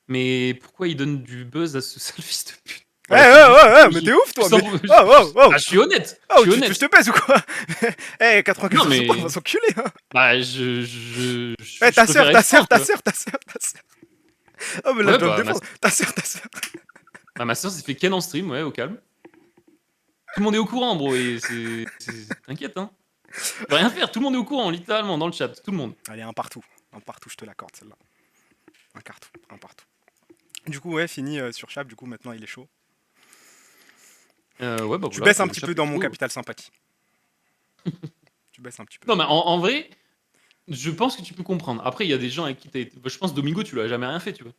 Mais pourquoi il donne du buzz à ce sale fils de pute? Ouais, Voilà, ouais, c'est juste. ouais, ouais, mais t'es ouf, toi. Sans- Mais... Oh, oh, oh, Ah, je suis honnête. Je oh, suis tu honnête. te pèses ou quoi? Eh, Non, 94 points, on va mais. s'enculer. Hein. Bah, Eh, je ta préfère sœur, être ta sœur, fort, ta tu vois. sœur, ta sœur, ta sœur. Oh, mais là, Ouais, je dois me bah, défendre. Ta sœur, ta sœur. ma soeur s'est fait ken en stream, ouais, au calme. Tout le monde est au courant, bro, et t'inquiète, hein. Je peux rien faire, tout le monde est au courant, littéralement, dans le chat, tout le monde. Allez, un partout. Un partout, je te l'accorde, celle-là. Un partout, un partout. Du coup, ouais, fini sur Chap. Du coup, maintenant, il est chaud. Ouais, bah Tu voilà, baisses un le petit chat peu est dans mon chaud. capital sympathie. Tu baisses un petit peu. Non, mais en vrai, je pense que tu peux comprendre. Après, il y a des gens avec qui t'as été. Je pense Domingo, tu lui as jamais rien fait, tu vois.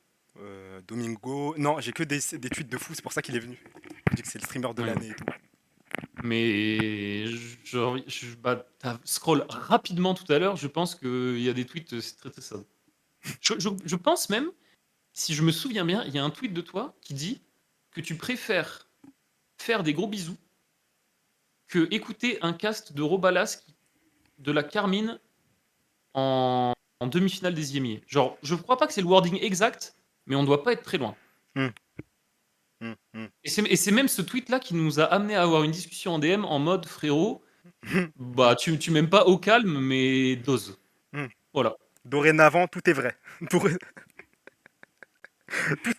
Domingo. Non, j'ai que des tweets de fou, c'est pour ça qu'il est venu. Il dit que c'est le streamer de Ouais. l'année et tout. Mais genre, bah, t'as scroll rapidement tout à l'heure, je pense qu'il y a des tweets, c'est très très ça. Je pense même, si je me souviens bien, il y a un tweet de toi qui dit que tu préfères faire des gros bisous que écouter un cast de Robalas de la Carmine en demi-finale des IMI. Genre, je crois pas que c'est le wording exact, mais on doit pas être très loin. Hum, hum. Et c'est même ce tweet-là qui nous a amené à avoir une discussion en DM en mode frérot, bah tu m'aimes pas au calme, mais dose. Hum. Voilà. Dorénavant, tout est vrai. Tout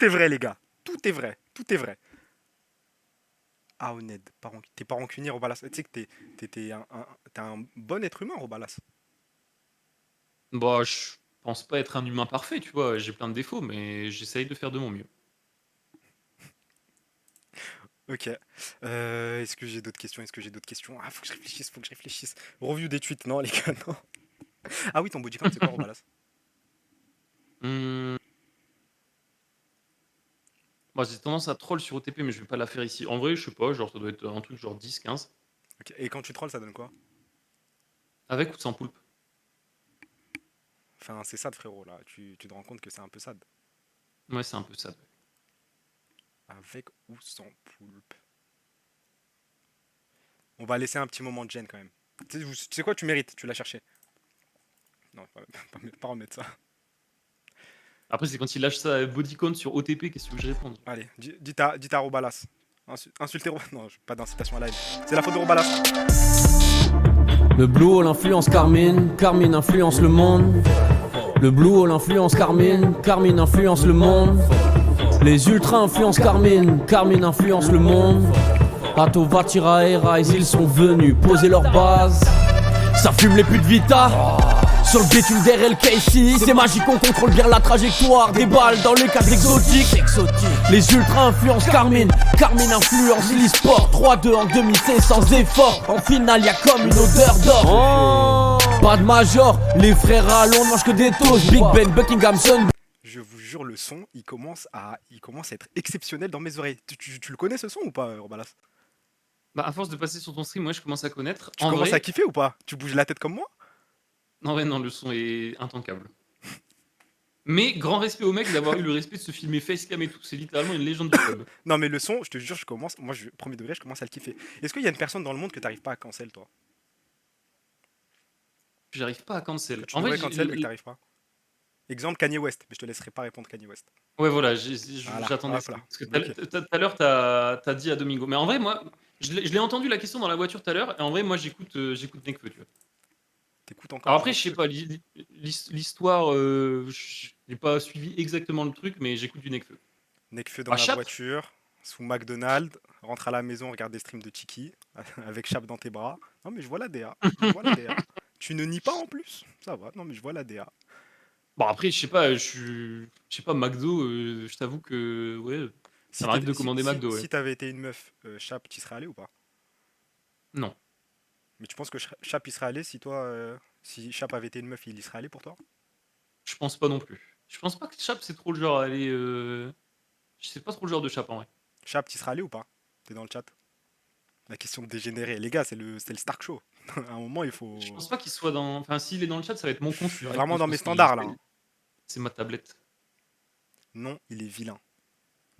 est vrai, les gars. Tout est vrai. Tout est vrai. Ah, honnête. T'es pas rancunier, Robalas. Tu sais que t'es un bon être humain, Robalas. Bah, je pense pas être un humain parfait, tu vois. J'ai plein de défauts, mais j'essaye de faire de mon mieux. Ok. Est-ce que j'ai d'autres questions? Ah, faut que je réfléchisse. Review des tweets, non, les gars, non. Ah oui, ton bodycam, c'est quoi, Robalas? Hum, Moi, j'ai tendance à troll sur OTP, mais je vais pas la faire ici. En vrai, je sais pas, genre ça doit être un truc genre 10, 15. Ok. Et quand tu trolls, ça donne quoi? Avec ou sans poulpe. Enfin, c'est sad, frérot, là. Tu te rends compte que c'est un peu sad. Ouais, c'est un peu ça. Avec ou sans poulpe. On va laisser un petit moment de gêne quand même. Tu sais quoi, tu mérites, tu l'as cherché. Non, pas remettre ça. Après, c'est quand il lâche ça bodycon sur OTP, qu'est-ce que tu veux que je réponde? Allez, dites à Robalas. Insultez Robalas. Non, pas d'incitation à la haine. C'est la faute de Robalas. Le Blue Hole influence Carmine, Carmine influence le monde. Le Blue Hole influence Carmine, Carmine influence le monde. Les ultras influencent Carmine, Carmine influence le monde. Ato, Vatira et Rise, ils sont venus poser leur base. Ça fume les putes Vita. Sur le bitume d'RLKC, c'est magique, on contrôle bien la trajectoire des balles dans les cadres exotiques. Les ultras influencent Carmine, Carmine influence l'e-sport. 3-2 en demi-C sans effort. En finale, y'a comme une odeur d'or. Pas de major, les frères à Londres mangent que des toasts. Big Ben, Buckinghamson. Je vous jure, le son, il commence à être exceptionnel dans mes oreilles. Tu le connais ce son ou pas, Robalas? Bah, à force de passer sur ton stream, moi, je commence à connaître. Tu En commences vrai, à kiffer ou pas? Tu bouges la tête comme moi? non, le son est intankable. Mais grand respect au mec d'avoir eu le respect de se filmer facecam et tout. C'est littéralement une légende du club. Non, mais le son, je te jure, premier degré, je commence à le kiffer. Est-ce qu'il y a une personne dans le monde que t'arrives pas à cancel, toi? J'arrive pas à cancel. Que tu En vrai, devrais cancel, mais que t'arrives pas. Exemple, Kanye West, mais je te laisserai pas répondre Kanye West. ouais, voilà, Voilà, j'attendais hop ça. là. Parce que Ok. tout à l'heure, t'as dit à Domingo. Mais en vrai, moi, je l'ai entendu la question dans la voiture tout à l'heure. Et en vrai, moi, j'écoute Nekfeu, tu vois. T'écoutes encore. Alors après, je sais pas, l'histoire, je n'ai pas suivi exactement le truc, mais j'écoute du Nekfeu. Nekfeu dans la Chap voiture, sous McDonald's, rentre à la maison, regarde des streams de Chiki, avec Chap dans tes bras. Non, mais je vois la DA. Je vois la DA. Tu ne nies pas en plus? Ça va, non, mais je vois la DA. Bon, après, je sais pas, McDo, je t'avoue que, ouais, ça m'arrive de commander McDo, ouais. Si t'avais été une meuf, Chap, t'y serais allé ou pas? Non. Mais tu penses que Chap y serait allé si toi, si Chap avait été une meuf, il y serait allé pour toi? Je pense pas non plus. Je pense pas que Chap, c'est trop le genre à aller. C'est pas trop le genre de Chap en vrai. Chap, t'y serais allé ou pas? T'es dans le chat. La question de dégénérer. Les gars, c'est le Stark Show. À un moment, il faut. Je pense pas qu'il soit dans. Enfin, s'il est dans le chat, ça va être mon compte. Vraiment dans mes standards là. C'est ma tablette. Non, il est vilain.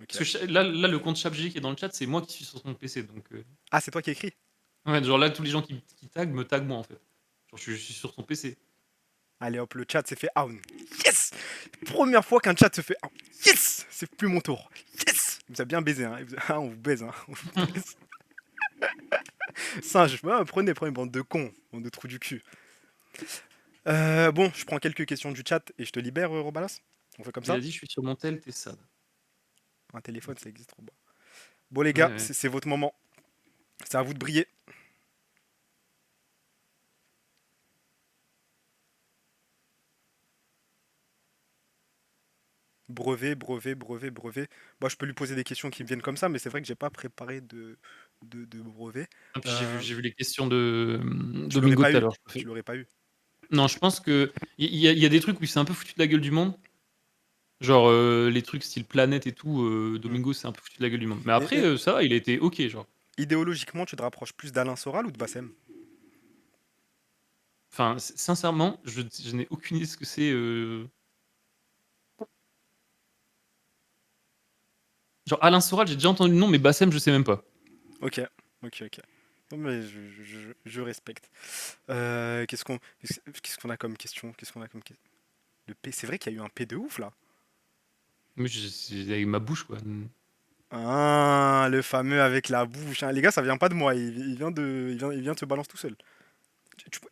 Ok. Parce que là, le compte ChapG qui est dans le chat, c'est moi qui suis sur son PC. Donc, Ah, c'est toi qui écris? ouais, genre là, tous les gens qui taguent me taguent moi en fait. Genre, je suis sur son PC. Allez hop, le chat s'est fait own. Yes! Première fois qu'un chat se fait own. Yes! C'est plus mon tour. Yes! Il vous a bien baisé, hein. Ah, on vous baise, hein. On vous baise. Singe, ouais, prenez, bande de cons, bande de trous du cul. Bon, je prends quelques questions du chat et je te libère, Robalas. On fait comme Il ça? a dit, je suis sur mon tel, t'es sad. Un téléphone, ça existe trop bas. Bon, les Ouais, gars, ouais. c'est votre moment. C'est à vous de briller. Brevet. Moi, je peux lui poser des questions qui me viennent comme ça, mais c'est vrai que j'ai pas préparé de brevet. Et puis Euh, j'ai vu les questions de tu l'aurais Domingo pas tout à eu. l'heure. Tu l'aurais pas eu. Non, je pense que il y a des trucs où il s'est un peu foutu de la gueule du monde. Genre les trucs style planète et tout, Mm. Domingo s'est un peu foutu de la gueule du monde. Mais Et, après, et ça va, il a été ok, genre. idéologiquement, tu te rapproches plus d'Alain Soral ou de Bassem? Enfin, sincèrement, je n'ai aucune idée de ce que c'est. Genre Alain Soral, j'ai déjà entendu le nom, mais Bassem, je sais même pas. Ok. Non, mais je respecte. Qu'est-ce qu'on a comme question? Le P, c'est vrai qu'il y a eu un P de ouf là. Mais c'est avec ma bouche, quoi. Ah, le fameux avec la bouche, hein. Les gars, ça vient pas de moi. Il vient de se balance tout seul.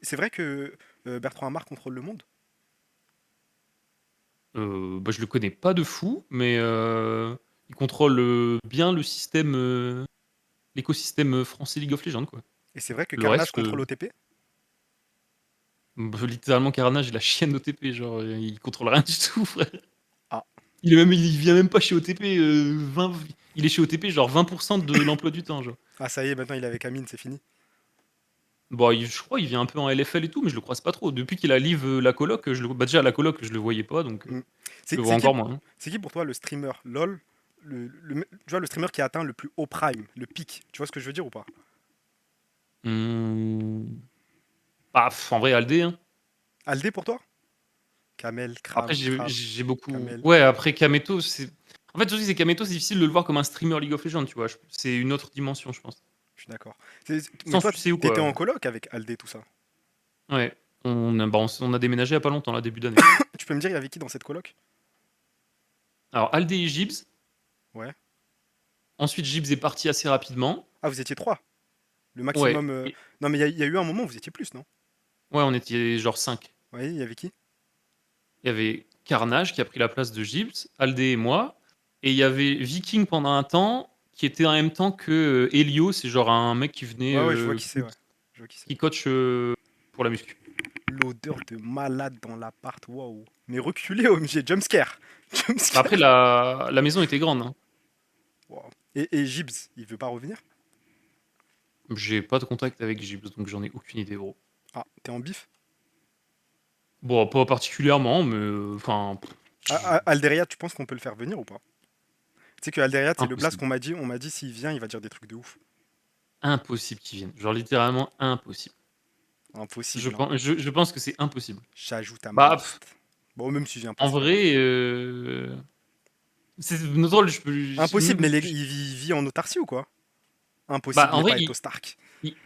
C'est vrai que Bertrand Hamar contrôle le monde? Bah, je le connais pas de fou, mais il contrôle bien le système, l'écosystème français League of Legends, quoi. Et c'est vrai que Le Carnage reste, contrôle OTP? bah, littéralement, Carnage est la chienne d'OTP, genre, il contrôle rien du tout, frère. Ah. Il vient même pas chez OTP, il est chez OTP, genre 20% de l'emploi du temps, genre. Ah, ça y est, maintenant il est avec Amine, c'est fini. Bon, je crois il vient un peu en LFL et tout, mais je le croise pas trop. Depuis qu'il a live la coloc, bah, déjà, la coloc, je le voyais pas, donc Mm. je C'est le vois c'est qui, encore moins, hein. c'est qui pour toi le streamer LOL, tu vois, le streamer qui a atteint le plus haut prime, le pic? Tu vois ce que je veux dire ou pas? Mmh. Bah, en vrai, Aldé, hein. Aldé pour toi? Kamel, Après, Kram, j'ai beaucoup. Kamel. Ouais, après Kameto, c'est. En fait, aussi, c'est Kameto, c'est difficile de le voir comme un streamer League of Legends, tu vois. C'est une autre dimension, je pense. Je suis d'accord. Mais Sans toi, succès ou t'étais quoi. en coloc avec Aldé, tout ça. Ouais. On a déménagé il y a pas longtemps, là, début d'année. Tu peux me dire, il y avait qui dans cette coloc? Alors, Aldé et Gibbs. Ouais. Ensuite, Gibbs est parti assez rapidement. Ah, vous étiez trois. Le Ouais. maximum. Non, mais il y a eu un moment où vous étiez plus, non? Ouais, on était genre 5. Oui, il y avait qui? Il y avait Carnage qui a pris la place de Gibbs, Aldé et moi. Et il y avait Viking pendant un temps, qui était en même temps que Elio, c'est genre un mec qui venait, Ouais, je vois qui c'est, ouais. Je vois qui c'est. qui coach pour la muscu. L'odeur de malade dans l'appart, waouh. Mais reculez, OMG, jumpscare. Bah, Jumpscare. après, la maison était grande, hein. Waouh. Et Gibbs, il veut pas revenir? J'ai pas de contact avec Gibbs, donc j'en ai aucune idée, gros. Ah, t'es en bif? Bon, pas particulièrement, mais enfin, Alderia, tu penses qu'on peut le faire venir ou pas? Tu sais que Alderia, c'est le blast impossible. qu'on m'a dit. On m'a dit s'il vient, il va dire des trucs de ouf. Impossible qu'ils viennent. Genre littéralement impossible. Impossible, hein. Je pense que c'est impossible. J'ajoute à ma Bah, liste. Bon, même s'il vient pas, en c'est pas grave. vrai, c'est drôle. Impossible, mais il vit en autarcie ou quoi? Bah, Impossible en n'est vrai, pas Eto Stark.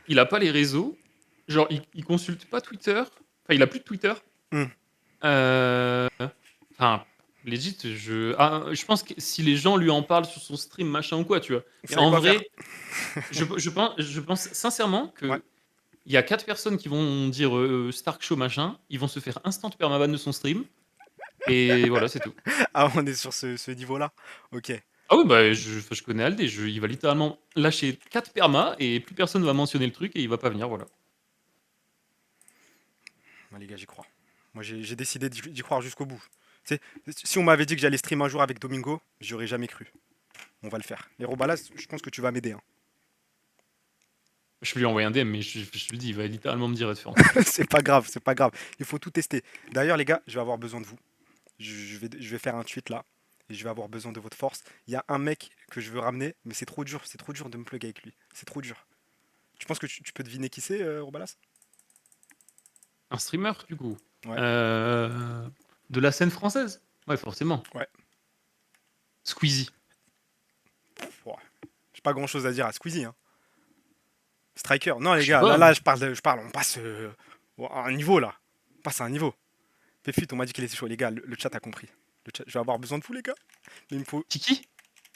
il a pas les réseaux. Genre, il consulte pas Twitter. Enfin, il a plus de Twitter. Hmm. Enfin, legit, je pense que si les gens lui en parlent sur son stream, machin ou quoi, tu vois. Vous Mais savez en quoi vrai, je pense sincèrement que Ouais. il y a 4 personnes qui vont dire Stark Show machin, ils vont se faire instant permaban de son stream, et voilà, c'est tout. Ah, on est sur ce niveau-là. Ok. Ah oui, bah je connais Aldé, il va littéralement lâcher 4 permas, et plus personne va mentionner le truc, et il va pas venir, voilà. Les gars, j'y crois. Moi, j'ai décidé d'y croire jusqu'au bout. Tu sais, si on m'avait dit que j'allais stream un jour avec Domingo, j'y aurais jamais cru. On va le faire. Et Robalas, je pense que tu vas m'aider, hein. Je vais lui envoyer un DM, mais je le dis, il va littéralement me dire de faire. C'est pas grave, c'est pas grave. Il faut tout tester. D'ailleurs, les gars, je vais avoir besoin de vous. Je vais faire un tweet là. Et je vais avoir besoin de votre force. Il y a un mec que je veux ramener, mais c'est trop dur de me plug avec lui. C'est trop dur. Tu penses que tu peux deviner qui c'est, Robalas? Un streamer, du coup. Ouais. De la scène française. Ouais, forcément. Ouais. Squeezie. J'ai pas grand chose à dire à Squeezie. Hein. Striker. Non, les Je sais gars, pas. là, je parle. On passe à un niveau là. On passe à un niveau. Péfut, on m'a dit qu'il était chaud. Les gars, le chat a compris. Le chat, je vais avoir besoin de vous, les gars. Mais il me faut. Kiki?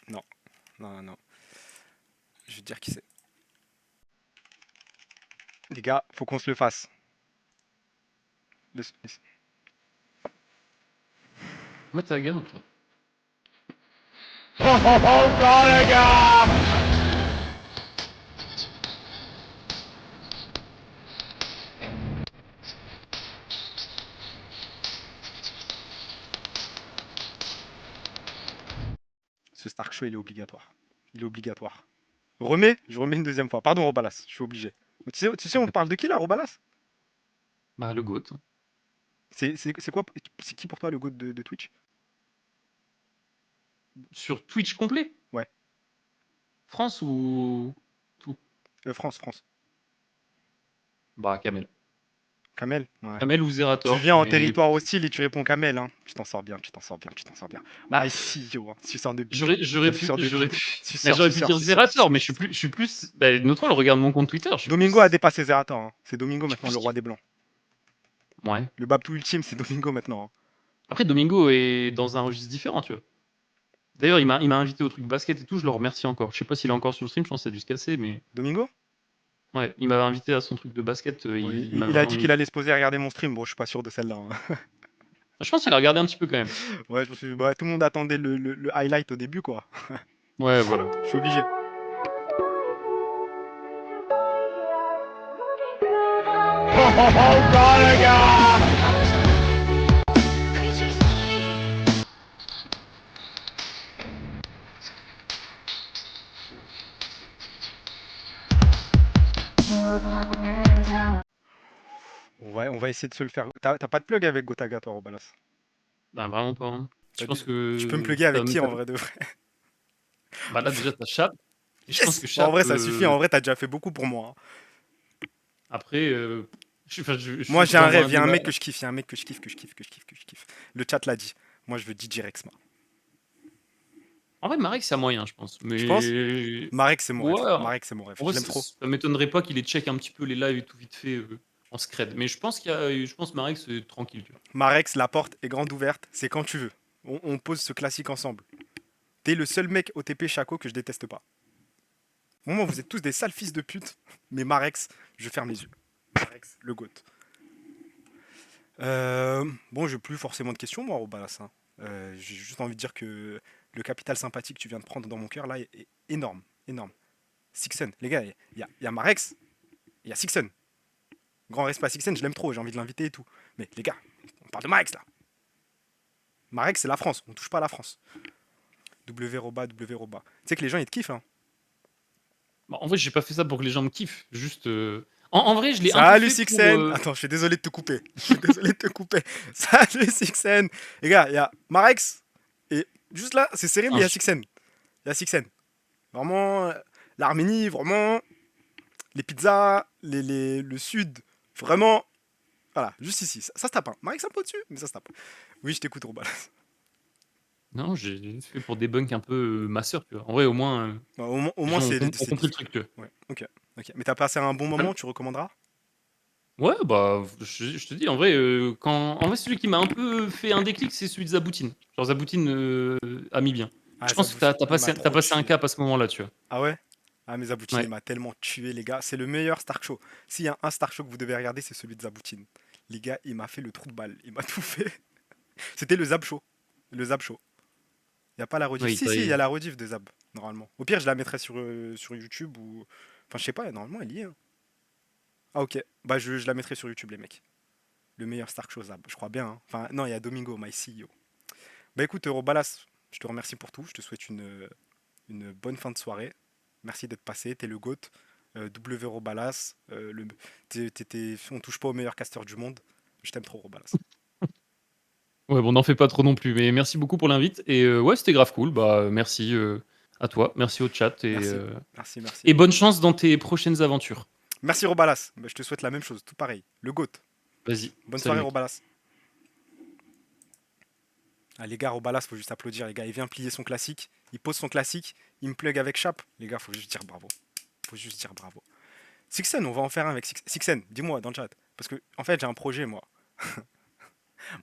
Non. Je vais te dire qui c'est. Les gars, faut qu'on se le fasse. Moi, t'as la gueule, toi. Ce Stark Show, il est obligatoire. Il est obligatoire. Remets, je remets une deuxième fois. Pardon, Robalas, je suis obligé. Tu sais, on parle de qui là, Robalas? Bah, le GOAT. C'est quoi? C'est qui pour toi le GOAT de Twitch? Sur Twitch complet? Ouais. France ou. France. Bah, Kamel. Kamel? Ouais. Kamel ou Zerator. Tu viens en mais- territoire hostile et tu réponds Kamel, hein. Tu t'en sors bien. Bah, si, yo, hein. Si sors de J'aurais Je suis sûr de- j'aurais je suis mais sûr, j'aurais je suis pu sûr, dire je suis sûr. Zerator, mais je suis plus. Bah, notre le regarde mon compte Twitter. je suis Domingo plus- a dépassé Zerator. Hein. C'est Domingo maintenant plus le roi des blancs. Ouais. Le Babtou ultime, c'est Domingo maintenant. Hein. Après, Domingo est dans un registre différent, tu vois. D'ailleurs, il m'a invité au truc basket et tout, je le remercie encore. Je sais pas s'il est encore sur le stream, je pense que ça a dû se casser, mais. Domingo? Ouais, il m'avait invité à son truc de basket. Oui, Il m'a il a vraiment dit mis- qu'il allait se poser à regarder mon stream. Bon, je suis pas sûr de celle-là. Hein. Je pense qu'il a regardé un petit peu quand même. Ouais, ouais, tout le monde attendait le highlight au début, quoi. Ouais, voilà. Je suis obligé. On va essayer de se le faire. T'as pas de plug avec Gotaga, toi, Robalas? Bah, vraiment pas. Hein. Je Bah, pense que. Tu peux me plugger avec ça qui me- en vrai de vrai? Bah là, déjà, t'as Chap. Et je Yes pense que Bon, Chap. en vrai, ça suffit. En vrai, t'as déjà fait beaucoup pour moi. Hein. Après. Moi, j'ai un rêve. Il y a un débat- mec que je kiffe. Il y a un mec que je kiffe. Le chat l'a dit. Moi, je veux DJ Rexma. En vrai, Marek, c'est à moyen, je pense. Mais... Tu penses Marek, c'est mon Ouais. rêve. Marek, c'est mon rêve. En vrai, Je l'aime trop. ça m'étonnerait pas qu'il ait check un petit peu les lives et tout vite fait en scred. Mais je pense Marek, c'est tranquille. Tu vois. Marex, la porte est grande ouverte, c'est quand tu veux. On pose ce classique ensemble. T'es le seul mec OTP Chaco que je déteste pas. Au moment, vous êtes tous des sales fils de pute, mais je ferme les yeux. Marex, le GOAT. Bon, j'ai plus forcément de questions, moi, Robalas. Hein. J'ai juste envie de dire que le capital sympathique que tu viens de prendre dans mon cœur, là, est énorme. Sixen, les gars, il y a Marex, il y a Sixen. Grand respect à Sixen, je l'aime trop, j'ai envie de l'inviter et tout. Mais les gars, on parle de Marex, là. Marex, c'est la France, on touche pas à la France. W-Roba. Tu sais que les gens, ils te kiffent, hein. Bah, en vrai, j'ai pas fait ça pour que les gens me kiffent. Juste. En vrai, je l'ai un peu Salut fait Sixen pour, Attends, je suis désolé de te couper. Salut Sixen Les gars, il y a Marex, et juste là, c'est serré, mais il y a Sixen. Vraiment, l'Arménie, vraiment, les pizzas, le sud, vraiment, voilà, juste ici. Ça se tape, hein. Marex un peu au-dessus, mais ça se tape. Oui, je t'écoute, Robalas. Non, j'ai fait pour débunk un peu ma sœur, tu vois. En vrai, au moins. Bah, au les moins, gens c'est... ont compris le truc, tu vois. Ouais, ok. Mais t'as passé un bon moment, tu recommanderas? Ouais, bah, je te dis, en vrai, en vrai, celui qui m'a un peu fait un déclic, c'est celui de Zaboutine. Genre, Zaboutine a mis bien. Ah, Je pense que Zaboutine, t'as il m'a passé trop un tué. cap à ce moment-là, tu vois. Ah ouais? Ah, mais Zaboutine, Ouais. il m'a tellement tué, les gars. C'est le meilleur Stark Show. S'il y a un Stark Show que vous devez regarder, c'est celui de Zaboutine. Les gars, il m'a fait le trou de balle. Il m'a tout fait. C'était le Zab Show. Le Zab Show. Il n'y a pas la rediff. Oui, Si, t'as- il y a la rediff de Zab, normalement. Au pire, je la mettrai sur YouTube ou. Enfin, je sais pas, normalement, elle y est. Hein. Ah, ok. Bah, je la mettrai sur YouTube, les mecs. Le meilleur Stark Show Zab, je crois bien. Hein. Enfin, non, il y a Domingo, my CEO. Bah, écoute, Robalas, je te remercie pour tout. Je te souhaite une bonne fin de soirée. Merci d'être passé, t'es le GOAT. W Robalas, on touche pas au meilleur caster du monde. Je t'aime trop, Robalas. Ouais, bon, n'en fais pas trop non plus, mais merci beaucoup pour l'invite. Et ouais, c'était grave cool. Bah, merci à toi, merci au chat et, Merci. et bonne chance dans tes prochaines aventures. Merci, Robalas. Bah, je te souhaite la même chose, tout pareil. Le GOAT. Vas-y. Bonne salut, soirée, mec. Robalas. Ah, les gars, Robalas, faut juste applaudir, les gars. Il vient plier son classique, il pose son classique, il me plug avec Chap. Les gars, faut juste dire bravo. Faut juste dire bravo. Sixen, on va en faire un avec Sixen, dis-moi dans le chat. Parce que, en fait, j'ai un projet, moi.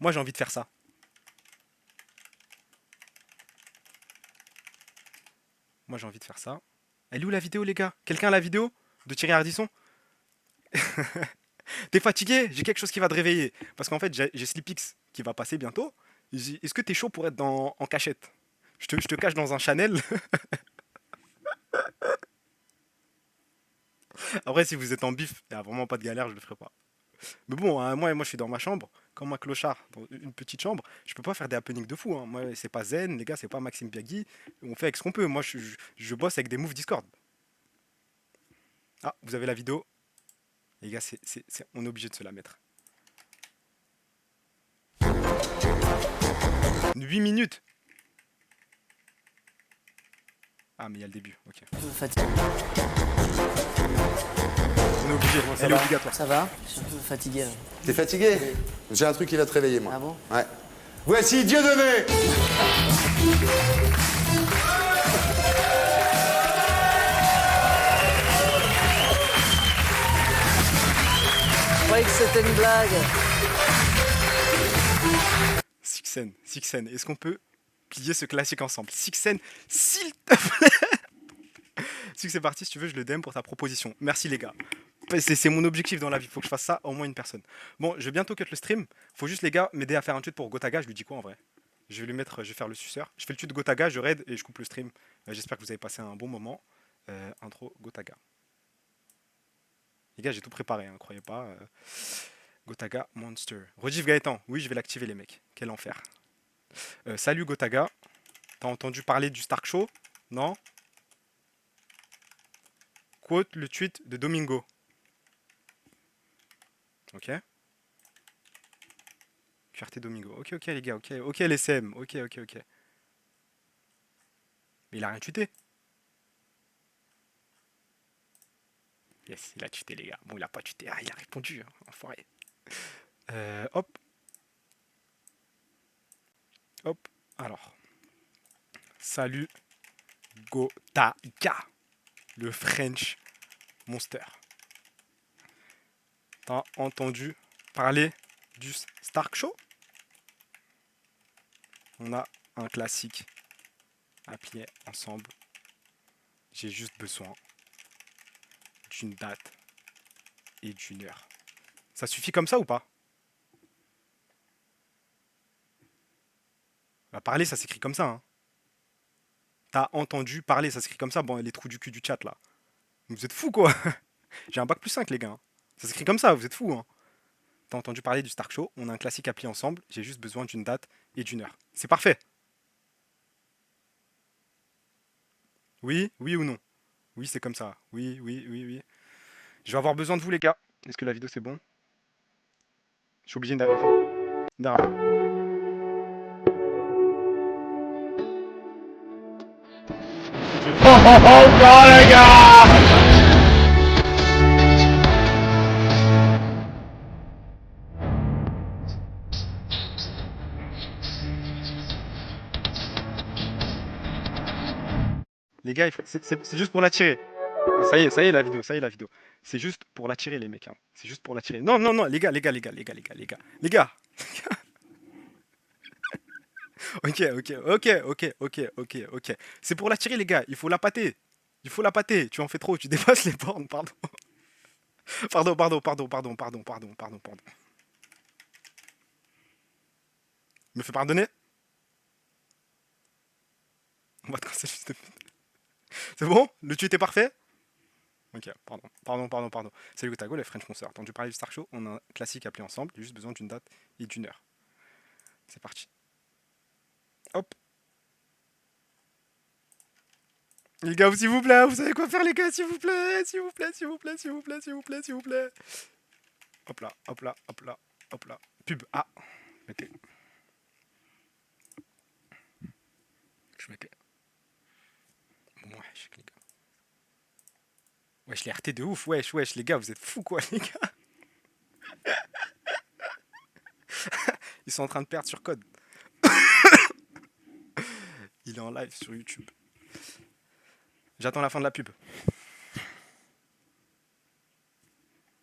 Moi, j'ai envie de faire ça. Moi, j'ai envie de faire ça. Elle est où la vidéo, les gars? Quelqu'un a la vidéo de Thierry Ardisson? T'es fatigué? J'ai quelque chose qui va te réveiller. Parce qu'en fait, j'ai Sleepix qui va passer bientôt. Est-ce que t'es chaud pour être en cachette? Je te cache dans un Chanel. Après, si vous êtes en bif, il n'y a vraiment pas de galère, je le ferai pas. Mais bon, hein, moi, je suis dans ma chambre, comme un clochard, dans une petite chambre. Je peux pas faire des happenings de fou. Hein. Moi, c'est pas Zen, les gars, c'est pas Maxime Biagui. On fait avec ce qu'on peut. Moi, je bosse avec des moves Discord. Ah, vous avez la vidéo. Les gars, on est obligé de se la mettre. 8 minutes. Ah, mais il y a le début, ok. Fatigué. On est obligé, elle est obligatoire. Ça va? Je suis un peu fatigué. Là. T'es fatigué? J'ai un truc qui va te réveiller, moi. Ah bon? Ouais. Voici Dieudonné! Je croyais que c'était une blague. Sixen, est-ce qu'on peut plier ce classique ensemble? Sixen, s'il te plaît. Si c'est parti, si tu veux, je le DM pour ta proposition. Merci les gars. C'est mon objectif dans la vie, faut que je fasse ça au moins une personne. Bon, je vais bientôt cut le stream. Faut juste les gars m'aider à faire un tweet pour Gotaga. Je lui dis quoi en vrai? Je vais lui mettre, je vais faire le suceur. Je fais le tweet de Gotaga, je raid et je coupe le stream. J'espère que vous avez passé un bon moment. Intro Gotaga. Les gars, j'ai tout préparé, hein, croyez pas. Gotaga Monster. Rediff Gaëtan. Oui, je vais l'activer les mecs. Quel enfer. Salut Gotaga. T'as entendu parler du Stark Show? Non? Quote le tweet de Domingo. Ok. QRT Domingo. Ok, ok les gars, ok. Ok LSM. Ok. Mais il a rien tweeté. Yes, il a tweeté les gars. Bon, il a pas tweeté. Ah, il a répondu, hein, enfoiré. Hop. Hop. Alors. Salut Gotaga. Le French Monster. T'as entendu parler du Stark Show? On a un classique à plier ensemble. J'ai juste besoin d'une date et d'une heure. Ça suffit comme ça ou pas? Bah, parler, ça s'écrit comme ça. Hein. T'as entendu parler, ça s'écrit comme ça. Bon, les trous du cul du chat là. Vous êtes fous quoi. J'ai un bac plus 5 les gars. Ça s'écrit comme ça, vous êtes fous. Hein. T'as entendu parler du Stark Show, on a un classique à plier ensemble. J'ai juste besoin d'une date et d'une heure. C'est parfait. Oui, oui ou non? Oui, c'est comme ça. Oui. Je vais avoir besoin de vous les gars. Est-ce que la vidéo c'est bon? Je suis obligé d'arriver. Les gars, c'est juste pour l'attirer. Ça y est la vidéo, C'est juste pour l'attirer les mecs. Hein. C'est juste pour l'attirer. Non, les gars. Ok. C'est pour l'attirer les gars, il faut la pâter. Tu en fais trop, tu dépasses les bornes, pardon. Pardon. Me fais pardonner? On va tracer juste. C'est bon? Le tweet est parfait? Ok, pardon. Salut Gotago, les French Monster. Entendu parler du Stark Show, on a un classique appelé ensemble, j'ai juste besoin d'une date et d'une heure. C'est parti. Hop. Les gars, s'il vous plaît, vous savez quoi faire les gars, s'il vous plaît. Hop là. Pub. Ah. Mettez. Je mettais. Wesh, les gars. Wesh, les RT de ouf, wesh, les gars, vous êtes fous quoi, les gars. Ils sont en train de perdre sur code. est en live sur YouTube. J'attends la fin de la pub.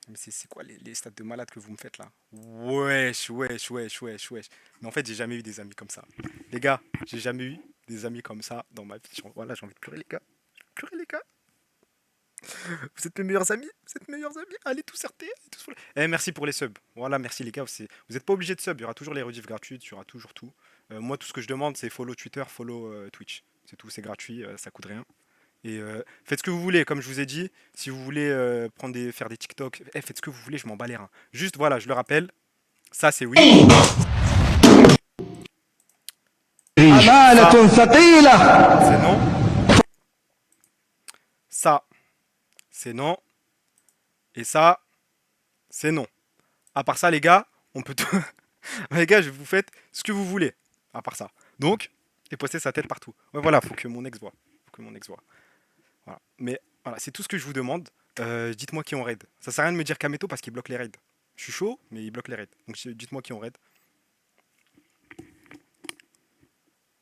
Mais c'est quoi les stats de malade que vous me faites là? Wesh. Mais en fait, j'ai jamais eu des amis comme ça. Les gars, j'ai jamais eu des amis comme ça dans ma vie. Voilà, j'ai envie de pleurer, les gars. J'ai envie de pleurer, les gars. Vous êtes mes meilleurs amis. Vous êtes mes meilleurs amis. Allez tous RT. Merci pour les subs. Voilà, merci les gars. Vous n'êtes pas obligés de sub. Il y aura toujours les rediffs gratuites. Il y aura toujours tout. Moi, tout ce que je demande, c'est follow Twitter, follow Twitch. C'est tout. C'est gratuit. Ça coûte rien. Et faites ce que vous voulez, comme je vous ai dit. Si vous voulez faire des TikTok, faites ce que vous voulez, je m'en bats les reins. Juste, voilà, je le rappelle. Ça, c'est oui. C'est non. Ça, c'est non. Et ça, c'est non. À part ça, les gars, on peut tout... Les gars, vous faites ce que vous voulez. À part ça. Donc, et poster sa tête partout. Ouais, voilà, faut que mon ex voit. Voilà. Mais voilà, c'est tout ce que je vous demande. Dites-moi qui on raid. Ça sert à rien de me dire Kameto parce qu'il bloque les raids. Je suis chaud, mais il bloque les raids. Donc dites-moi qui on raid.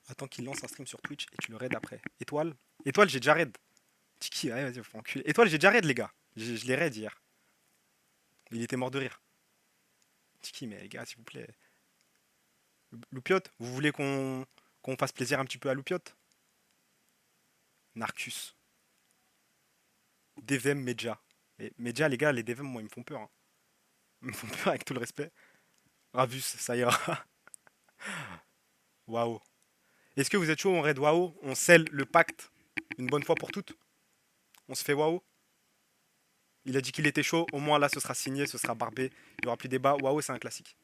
Attends qu'il lance un stream sur Twitch et tu le raid après. Étoile, j'ai déjà raid. Tiki, ouais, vas-y, faut enculer. Étoile, j'ai déjà raid, les gars. Je l'ai raid hier. Il était mort de rire. Tiki, mais les gars, s'il vous plaît. Loupiote, vous voulez qu'on fasse plaisir un petit peu à Loupiote? Narcus. DVM Medja. Et Medja, les gars, les DVM, moi, ils me font peur. Hein. Ils me font peur avec tout le respect. Ravus, ça ira. Waouh. Est-ce que vous êtes chaud, on raid waouh? On scelle le pacte une bonne fois pour toutes? On se fait waouh? Il a dit qu'il était chaud, au moins là ce sera signé, ce sera barbé, il n'y aura plus débat. Waouh, c'est un classique.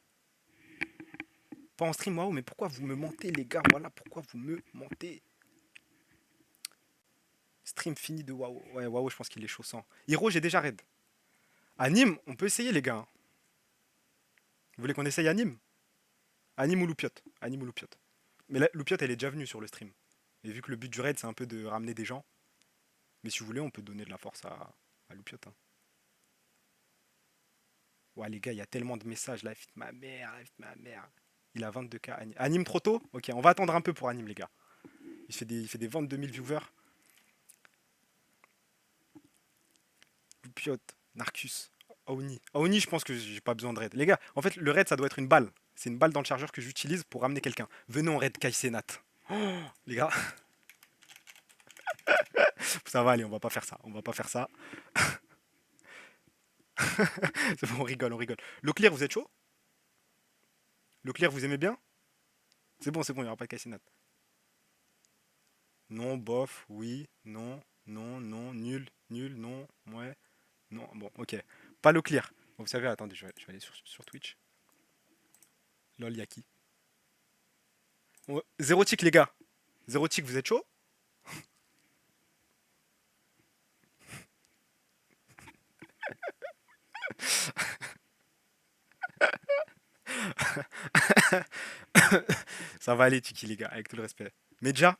Pas en stream waouh, mais pourquoi vous me mentez, les gars? Voilà, pourquoi vous me mentez? Stream fini de waouh. Ouais, waouh, je pense qu'il est chaud sans. Hiro, j'ai déjà raid. À Nîmes, on peut essayer, les gars. Vous voulez qu'on essaye à Nîmes? À Nîmes ou Loupiote? À Nîmes ou Loupiote. Mais là, Loupiote, elle est déjà venue sur le stream. Et vu que le but du raid, c'est un peu de ramener des gens. Mais si vous voulez, on peut donner de la force à Loupiote. Hein. Ouais, les gars, il y a tellement de messages. Là, vite ma mère, ma mère. Il a 22K. Anime trop tôt? Ok, on va attendre un peu pour Anime, les gars. Il fait des 22 000 viewers. Loupiote, Narcus, Aoni. Aoni, je pense que j'ai pas besoin de raid. Les gars, en fait, le raid, ça doit être une balle. C'est une balle dans le chargeur que j'utilise pour ramener quelqu'un. Venez, on raid Kai Senat. Oh, les gars. Ça va aller, on va pas faire ça. C'est bon, on rigole. Leclerc, vous êtes chaud? Leclerc, vous aimez bien? C'est bon, il n'y aura pas de Kai Senat. Non, bof, oui, non, nul, non, ouais, non, bon, ok. Pas Leclerc. Bon, vous savez, attendez, je vais aller sur Twitch. Lol, y'a qui? Zéro tic, les gars. Zéro tic, vous êtes chaud? Ça va aller, Tiki, les gars, avec tout le respect. Medja?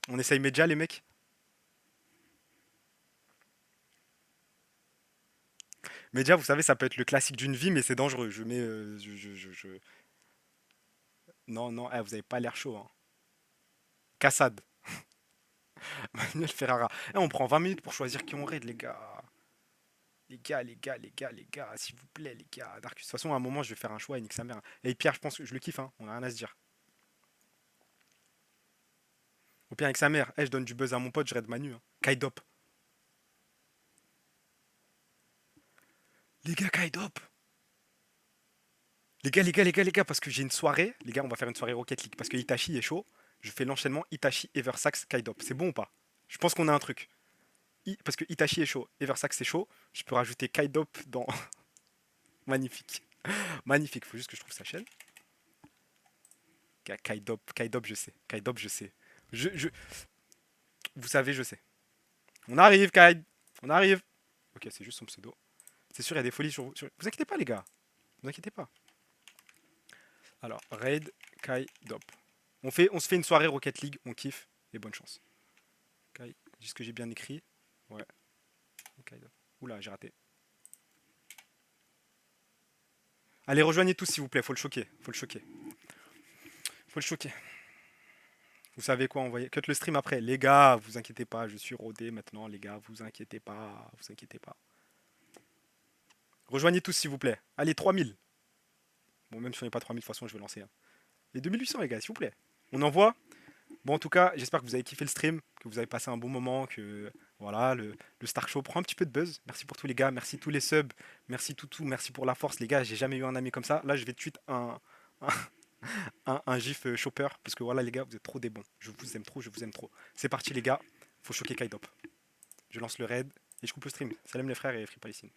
On essaye Medja, les mecs? Medja, vous savez, ça peut être le classique d'une vie, mais c'est dangereux. Je mets... Non, vous avez pas l'air chaud. Hein. Cassad. Manuel Ferrara. On prend 20 minutes pour choisir qui on raid, les gars. Les gars, s'il vous plaît, les gars. Darkus, de toute façon, à un moment, je vais faire un choix et nique sa mère. Et Pierre, je pense que je le kiffe, hein. On a rien à se dire. Au pire, avec sa mère, je donne du buzz à mon pote, je raid Manu. Hein. Kaidop. Les gars, Kaidop. Les gars, parce que j'ai une soirée. Les gars, on va faire une soirée Rocket League. Parce que Itachi est chaud. Je fais l'enchaînement Itachi, Eversax, Kaidop. C'est bon ou pas? Je pense qu'on a un truc. Parce que Itachi est chaud, Eversax c'est chaud. Je peux rajouter Kaidop dans... Magnifique. Magnifique, faut juste que je trouve sa chaîne. Kaidop, je sais. Vous savez, je sais. On arrive, Kaid. On arrive. Ok, c'est juste son pseudo. C'est sûr, il y a des folies sur vous. Vous inquiétez pas, les gars. Vous inquiétez pas. Alors, raid Kaidop. On se fait une soirée Rocket League, on kiffe. Et bonne chance. Kai, dis ce que j'ai bien écrit. Ouais. Kaidop. Oula, j'ai raté. Allez, rejoignez tous, s'il vous plaît. Faut le choquer. Vous savez quoi envoyer. Cut le stream après. Les gars, vous inquiétez pas, je suis rodé maintenant. Les gars, vous inquiétez pas. Vous inquiétez pas. Rejoignez tous s'il vous plaît. Allez, 3000. Bon, même si on n'est pas 3000, de toute façon, je vais lancer. Hein. Les 2800, les gars, s'il vous plaît. On envoie. Bon, en tout cas, j'espère que vous avez kiffé le stream, que vous avez passé un bon moment, que voilà, le Star Show prend un petit peu de buzz. Merci pour tous les gars, merci tous les subs, merci tout, merci pour la force, les gars. J'ai jamais eu un ami comme ça. Là, je vais tweet un gif chopper, parce que voilà, les gars, vous êtes trop des bons. Je vous aime trop, je vous aime trop. C'est parti, les gars. Faut choquer Kaidop. Je lance le raid et je coupe le stream. Salam les frères et Free Palestine.